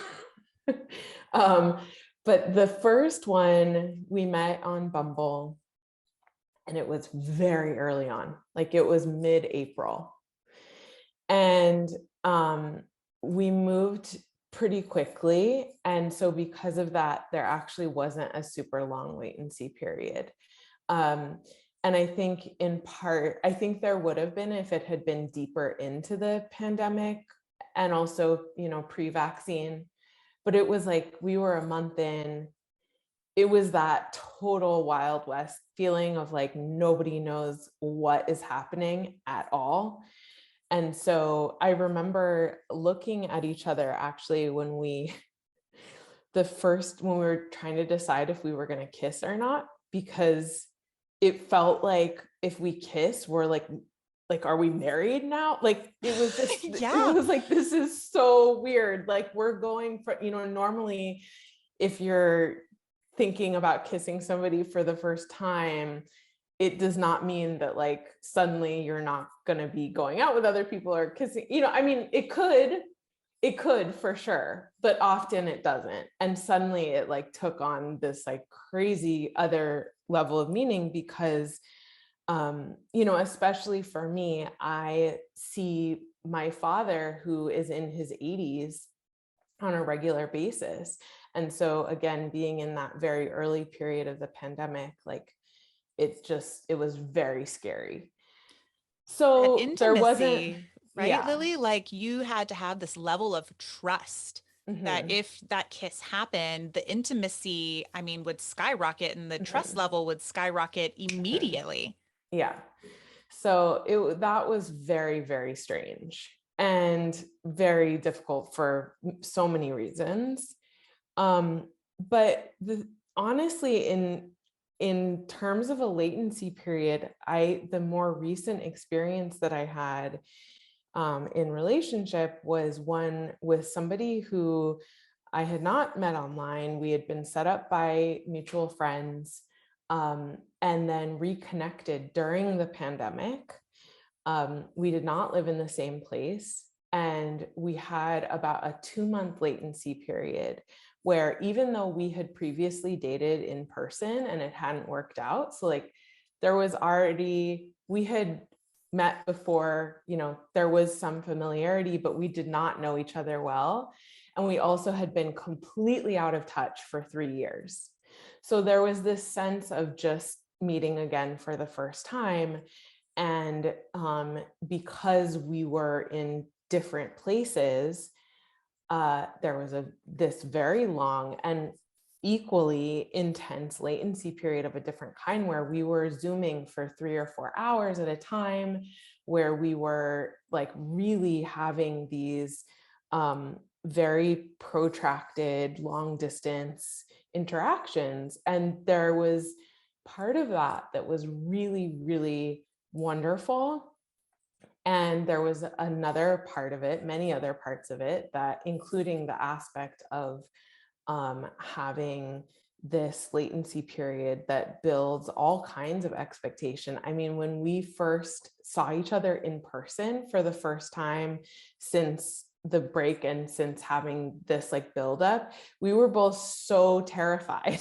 But the first one, we met on Bumble, and it was very early on, like it was mid-April. And we moved pretty quickly. And so because of that, there actually wasn't a super long latency period. And I think in part, I think there would have been if it had been deeper into the pandemic and also, pre-vaccine, but it was like, we were a month in, it was that total Wild West feeling of like, nobody knows what is happening at all. And so I remember looking at each other actually when we were trying to decide if we were going to kiss or not, because it felt like if we kiss, we're like, are we married now? Like, it was just,
Yeah.
It was like, this is so weird. Like, we're going for, normally if you're thinking about kissing somebody for the first time, it does not mean that like suddenly you're not going to be going out with other people or kissing, I mean, it could for sure, but often it doesn't. And suddenly it like took on this like crazy other level of meaning because, especially for me, I see my father who is in his 80s on a regular basis. And so again, being in that very early period of the pandemic, like it was very scary. So
Intimacy,
there wasn't,
right,
yeah.
Lily? Like you had to have this level of trust that
Mhm.
if that kiss happened, the intimacy, I mean, would skyrocket and the trust
Mhm.
level would skyrocket immediately.
Yeah. So that was very, very strange and very difficult for so many reasons. But honestly, in terms of a latency period, the more recent experience that I had in relationship was one with somebody who I had not met online. We had been set up by mutual friends. and then reconnected during the pandemic. We did not live in the same place. And we had about a 2-month latency period where, even though we had previously dated in person and it hadn't worked out, so like there was already, we had met before, you know, there was some familiarity, but we did not know each other well. And we also had been completely out of touch for 3 years. So there was this sense of just meeting again for the first time. And because we were in different places, there was this very long and equally intense latency period of a different kind, where we were Zooming for 3 or 4 hours at a time, where we were like really having these very protracted long distance interactions. And there was part of that was really, really wonderful. And there was another part of it, many other parts of it, that including the aspect of having this latency period that builds all kinds of expectation. I mean, when we first saw each other in person for the first time since the break and since having this like buildup, we were both so terrified.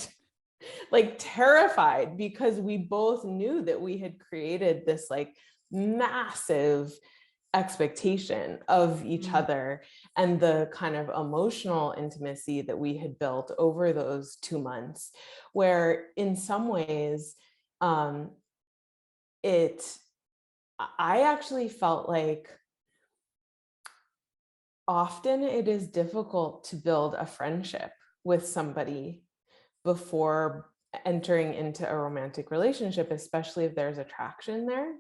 Like terrified, because we both knew that we had created this like massive expectation of each other, and the kind of emotional intimacy that we had built over those 2 months, where in some ways I actually felt like often it is difficult to build a friendship with somebody before entering into a romantic relationship, especially if there's attraction there.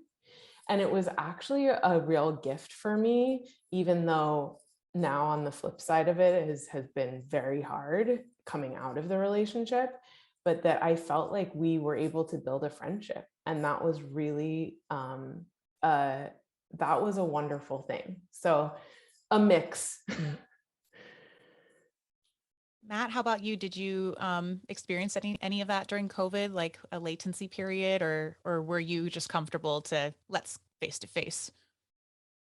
And it was actually a real gift for me, even though now on the flip side of it has been very hard coming out of the relationship, but that I felt like we were able to build a friendship. And that was really, that was a wonderful thing. So a mix.
Matt, how about you? Did you experience any of that during COVID, like a latency period, or were you just comfortable to let's face to face?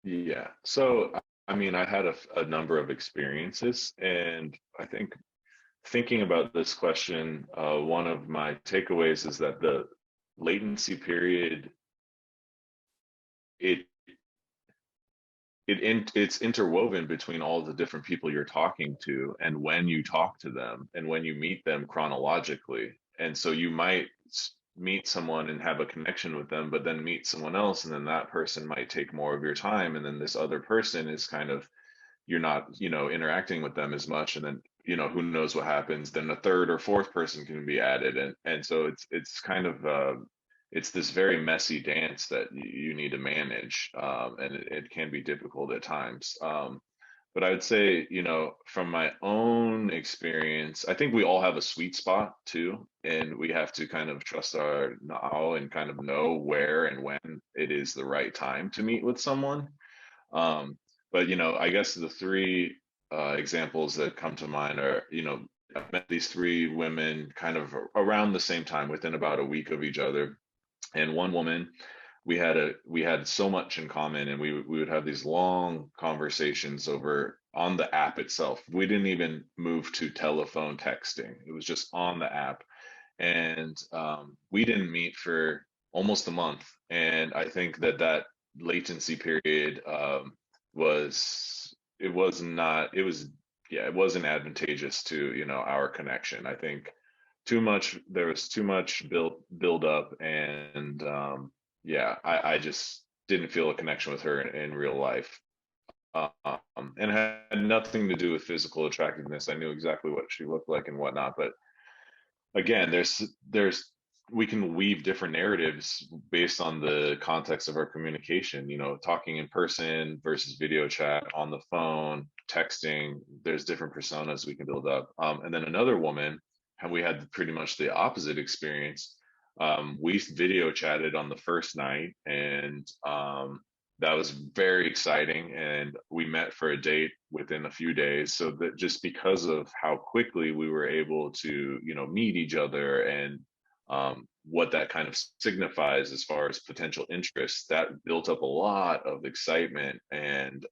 Yeah. So, I mean, I had a number of experiences, and I think thinking about this question, one of my takeaways is that the latency period, it it's interwoven between all the different people you're talking to, and when you talk to them and when you meet them chronologically. And so you might meet someone and have a connection with them, but then meet someone else, and then that person might take more of your time, and then this other person is kind of, you're not, interacting with them as much, and then, who knows what happens, then a third or fourth person can be added, and so it's kind of it's this very messy dance that you need to manage, and it can be difficult at times. But I would say, from my own experience, I think we all have a sweet spot too, and we have to kind of trust our now and kind of know where and when it is the right time to meet with someone. But I guess the three examples that come to mind are, I met these three women kind of around the same time, within about a week of each other. And one woman, we had so much in common, and we would have these long conversations over on the app itself. We didn't even move to telephone texting. It was just on the app. And we didn't meet for almost a month. And I think that latency period it wasn't advantageous to, our connection. I think there was too much build up, and I just didn't feel a connection with her in real life. And it had nothing to do with physical attractiveness. I knew exactly what she looked like and whatnot, but again, we can weave different narratives based on the context of our communication, talking in person versus video chat, on the phone, texting. There's different personas we can build up. And then another woman, and we had pretty much the opposite experience. We video chatted on the first night, and that was very exciting. And we met for a date within a few days. So that just because of how quickly we were able to, meet each other and what that kind of signifies as far as potential interest, that built up a lot of excitement. And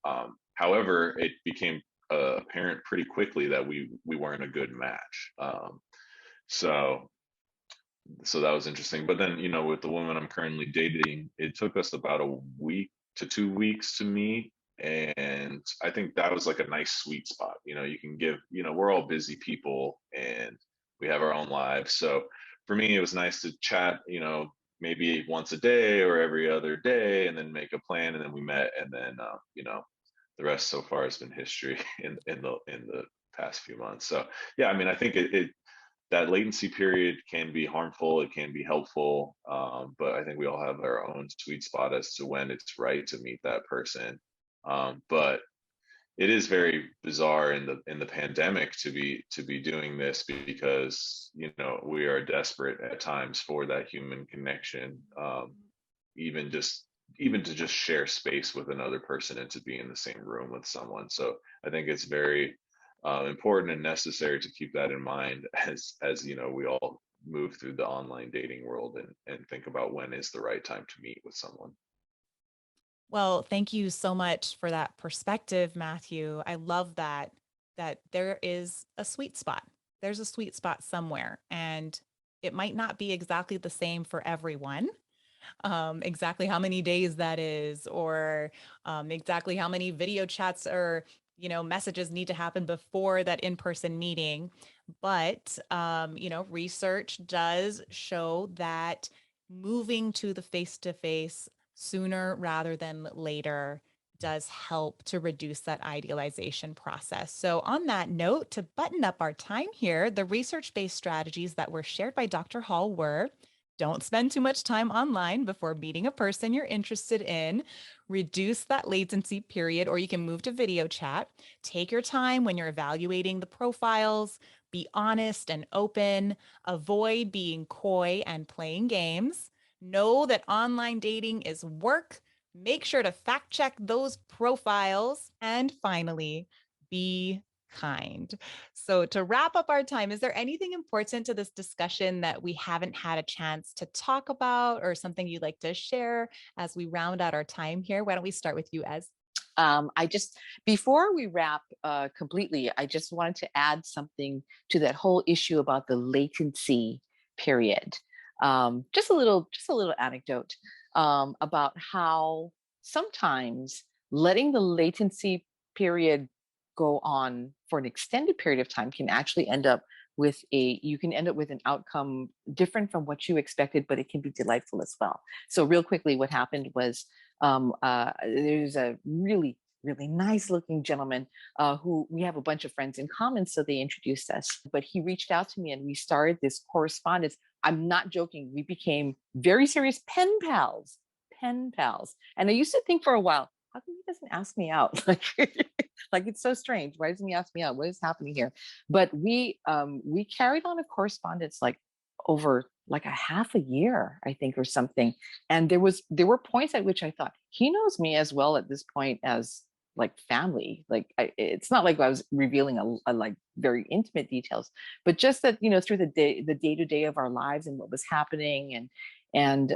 however, it became apparent pretty quickly that we weren't a good match. So so that was interesting. But then, with the woman I'm currently dating, it took us about a week to 2 weeks to meet. And I think that was like a nice sweet spot. You can give, we're all busy people and we have our own lives. So for me, it was nice to chat, maybe once a day or every other day, and then make a plan. And then we met, and then, the rest so far has been history in the past few months. So yeah, I mean, I think that latency period can be harmful, it can be helpful, but I think we all have our own sweet spot as to when it's right to meet that person. But it is very bizarre in the pandemic to be doing this, because we are desperate at times for that human connection, even to just share space with another person and to be in the same room with someone. So I think it's very important and necessary to keep that in mind as we all move through the online dating world, and think about when is the right time to meet with someone.
Well, thank you so much for that perspective, Matthew. I love that there is a sweet spot. There's a sweet spot somewhere, and it might not be exactly the same for everyone. Exactly how many days that is, or exactly how many video chats or messages need to happen before that in-person meeting. But research does show that moving to the face-to-face sooner rather than later does help to reduce that idealization process. So, on that note, to button up our time here, the research based strategies that were shared by Dr. Hall were: don't spend too much time online before meeting a person you're interested in. Reduce that latency period, or you can move to video chat. Take your time when you're evaluating the profiles. Be honest and open. Avoid being coy and playing games. Know that online dating is work. Make sure to fact check those profiles. And finally, be kind. So, to wrap up our time, is there anything important to this discussion that we haven't had a chance to talk about, or something you'd like to share as we round out our time here? Why don't we start with you, Ez?
Before we wrap completely, I just wanted to add something to that whole issue about the latency period. Just a little anecdote about how sometimes letting the latency period go on for an extended period of time can actually end up with an outcome different from what you expected, but it can be delightful as well. So real quickly, what happened was there's a really nice looking gentleman who we have a bunch of friends in common, so they introduced us. But he reached out to me and we started this correspondence. I'm not joking. We became very serious pen pals. And I used to think for a while, how come he doesn't ask me out? Like it's so strange. Why doesn't he ask me out? What is happening here? But we carried on a correspondence like over like a half a year, I think, or something. And there were points at which I thought he knows me as well at this point as like family. Like it's not like I was revealing a like very intimate details, but just that through the day-to-day of our lives and what was happening, and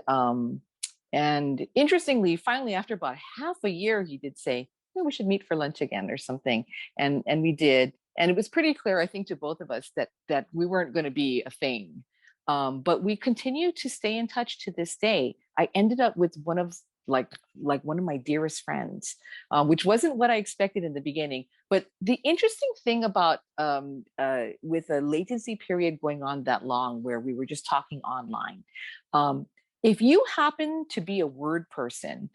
interestingly, finally, after about half a year, he did say, we should meet for lunch again or something. And we did. And it was pretty clear, I think, to both of us that we weren't going to be a thing. But we continue to stay in touch to this day. I ended up with one of my dearest friends, which wasn't what I expected in the beginning. But the interesting thing about with a latency period going on that long, where we were just talking online, if you happen to be a word person,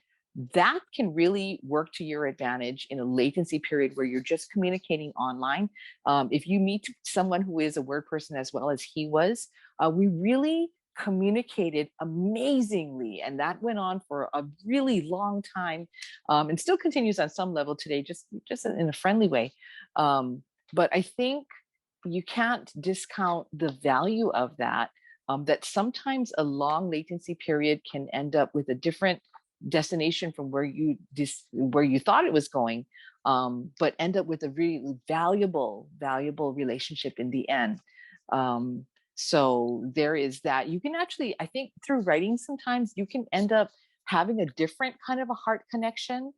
that can really work to your advantage in a latency period where you're just communicating online. If you meet someone who is a word person as well as he was, we really communicated amazingly, and that went on for a really long time, and still continues on some level today, just in a friendly way. But I think you can't discount the value of that. That sometimes a long latency period can end up with a different destination from where you thought it was going, but end up with a really valuable relationship in the end. So there is that. You can actually, I think through writing, sometimes you can end up having a different kind of a heart connection,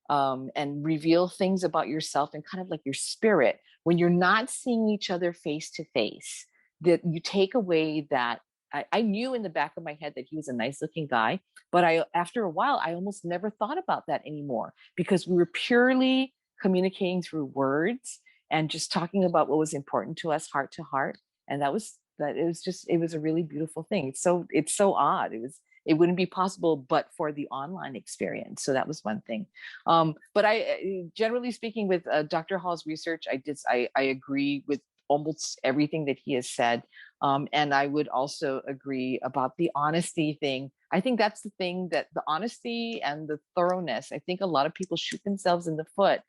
and reveal things about yourself and kind of like your spirit when you're not seeing each other face to face. That you take away that. I knew in the back of my head that he was a nice looking guy, but after a while, I almost never thought about that anymore because we were purely communicating through words and just talking about what was important to us heart to heart. And it was a really beautiful thing. It's so odd. It wouldn't be possible but for the online experience. So that was one thing. But generally speaking, with Dr. Hall's research, I agree with almost everything that he has said. And I would also agree about the honesty thing. I think that's the thing, that the honesty and the thoroughness. I think a lot of people shoot themselves in the foot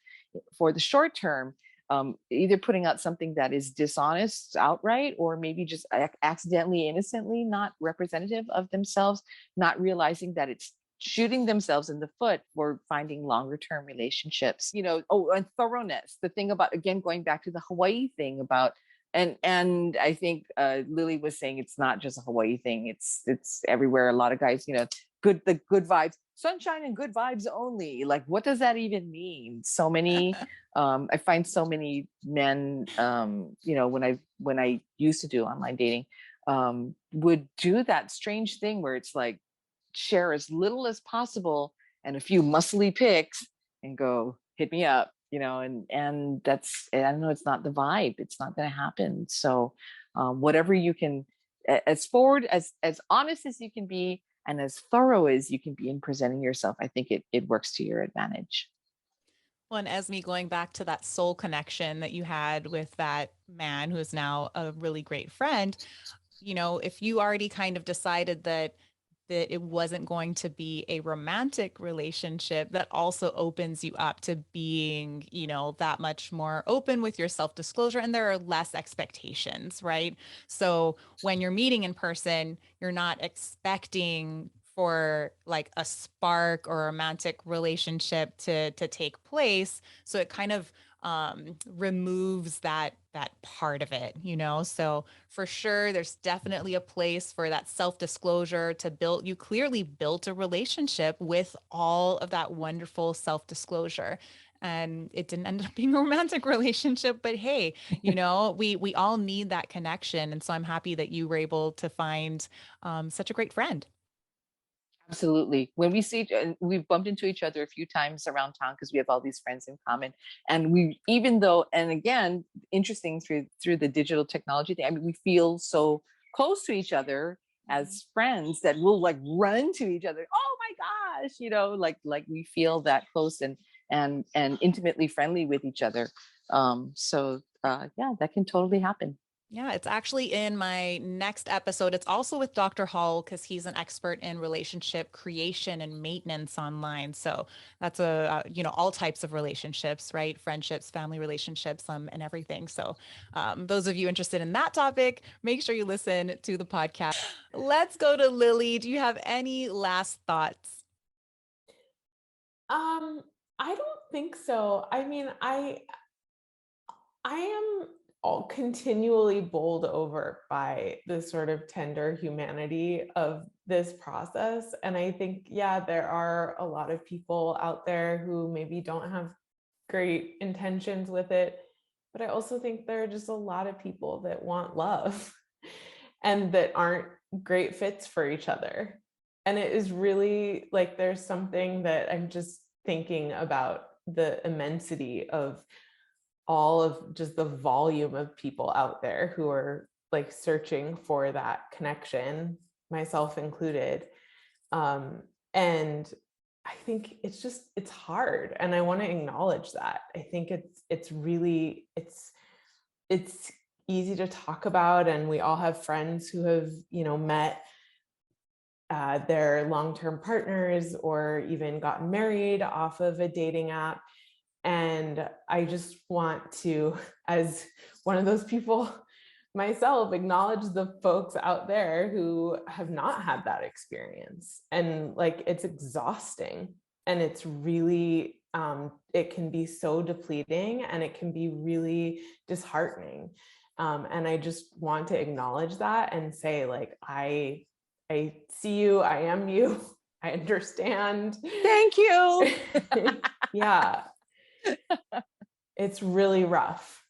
for the short term, either putting out something that is dishonest outright, or maybe just accidentally, innocently not representative of themselves, not realizing that it's shooting themselves in the foot for finding longer term relationships. And thoroughness, the thing about, again, going back to the Hawaii thing about, and I think Lily was saying it's not just a Hawaii thing, it's everywhere. A lot of guys, the good vibes, sunshine and good vibes only. Like, what does that even mean? So many I find so many men, when I used to do online dating, would do that strange thing where it's like, share as little as possible and a few muscly pics and go, hit me up, and that's, I don't know, it's not the vibe. It's not going to happen. So whatever you can, as forward, as honest as you can be, and as thorough as you can be in presenting yourself, I think it works to your advantage.
Well, and Esme, going back to that soul connection that you had with that man who is now a really great friend, if you already kind of decided that it wasn't going to be a romantic relationship, that also opens you up to being, that much more open with your self-disclosure, and there are less expectations, right? So when you're meeting in person, you're not expecting for like a spark or a romantic relationship to take place. So it kind of removes that part of it, So for sure, there's definitely a place for that self-disclosure to build. You clearly built a relationship with all of that wonderful self-disclosure. And it didn't end up being a romantic relationship, but hey, we all need that connection. And so I'm happy that you were able to find such a great friend.
Absolutely. When we see, we've bumped into each other a few times around town because we have all these friends in common. And even though, and again, interesting through the digital technology thing, I mean, we feel so close to each other as friends that we'll like run to each other. Oh my gosh, like we feel that close and intimately friendly with each other. Yeah, that can totally happen.
Yeah, it's actually in my next episode. It's also with Dr. Hall because he's an expert in relationship creation and maintenance online. So that's all types of relationships, right? Friendships, family relationships, and everything. So those of you interested in that topic, make sure you listen to the podcast. Let's go to Lily. Do you have any last thoughts?
I don't think so. I mean, I am all continually bowled over by the sort of tender humanity of this process. And I think, yeah, there are a lot of people out there who maybe don't have great intentions with it. But I also think there are just a lot of people that want love and that aren't great fits for each other. And it is really like, there's something that I'm just thinking about, the immensity of all of just the volume of people out there who are like searching for that connection, myself included. And I think it's hard. And I want to acknowledge that. I think it's really easy to talk about. And we all have friends who have, met their long-term partners or even gotten married off of a dating app. And I just want to, as one of those people myself, acknowledge the folks out there who have not had that experience. And like, it's exhausting, and it's really, it can be so depleting, and it can be really disheartening. And I just want to acknowledge that and say, like, I see you, I am you, I understand.
Thank you.
Yeah. It's really rough.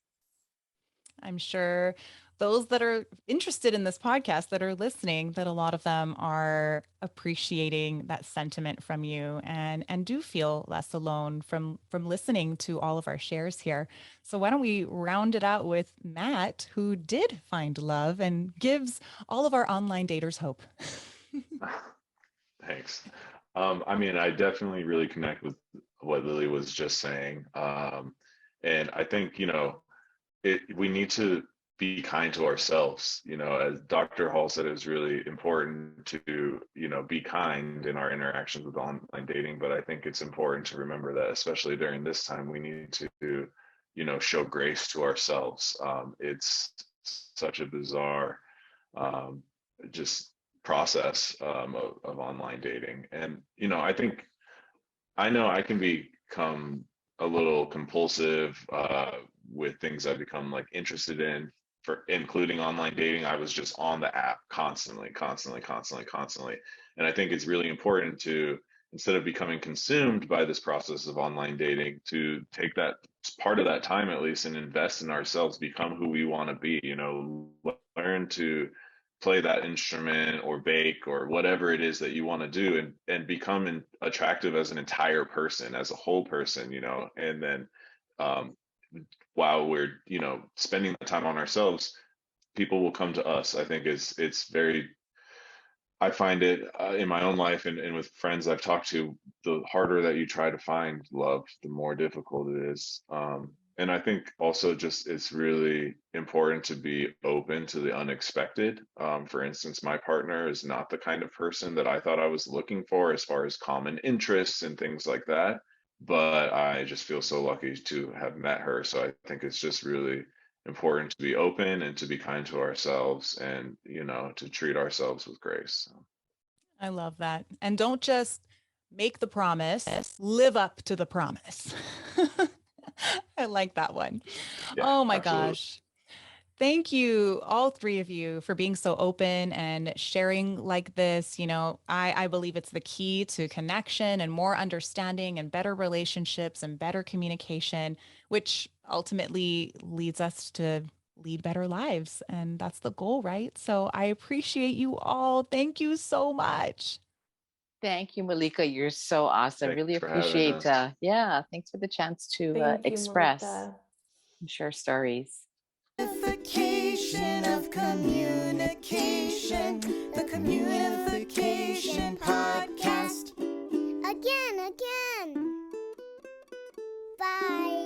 I'm sure those that are interested in this podcast that are listening, that a lot of them are appreciating that sentiment from you and do feel less alone from listening to all of our shares here. So why don't we round it out with Matt, who did find love and gives all of our online daters hope.
Thanks. I mean, I definitely really connect with what Lily was just saying. And I think, we need to be kind to ourselves. As Dr. Hall said, it was really important to, be kind in our interactions with online dating. But I think it's important to remember that, especially during this time, we need to, show grace to ourselves. It's such a bizarre, just process of online dating. And, I know I can become a little compulsive with things I've become like interested in, for including online dating. I was just on the app constantly. And I think it's really important to, instead of becoming consumed by this process of online dating, to take that part of that time at least and invest in ourselves, become who we want to be, learn to play that instrument or bake or whatever it is that you want to do, and become attractive as an entire person, as a whole person, and then while we're, spending that time on ourselves, people will come to us. I think it's very, I find it in my own life and with friends I've talked to, the harder that you try to find love, the more difficult it is. And I think also just it's really important to be open to the unexpected. For instance, my partner is not the kind of person that I thought I was looking for as far as common interests and things like that. But I just feel so lucky to have met her. So I think it's just really important to be open and to be kind to ourselves, and to treat ourselves with grace.
I love that. And don't just make the promise, live up to the promise. I like that one.
Yeah,
Oh my
absolutely.
gosh. Thank you, all three of you, for being so open and sharing like this. I believe it's the key to connection and more understanding and better relationships and better communication, which ultimately leads us to lead better lives. And that's the goal, right? So I appreciate you all. Thank you so much.
Thank you, Malika. You're so awesome.
Thanks
Really
for having
appreciate,
us.
yeah, thanks for the chance to
Thank you,
express
Malika.
and share stories.
Unification of communication, the Communification Podcast.
Again. Bye.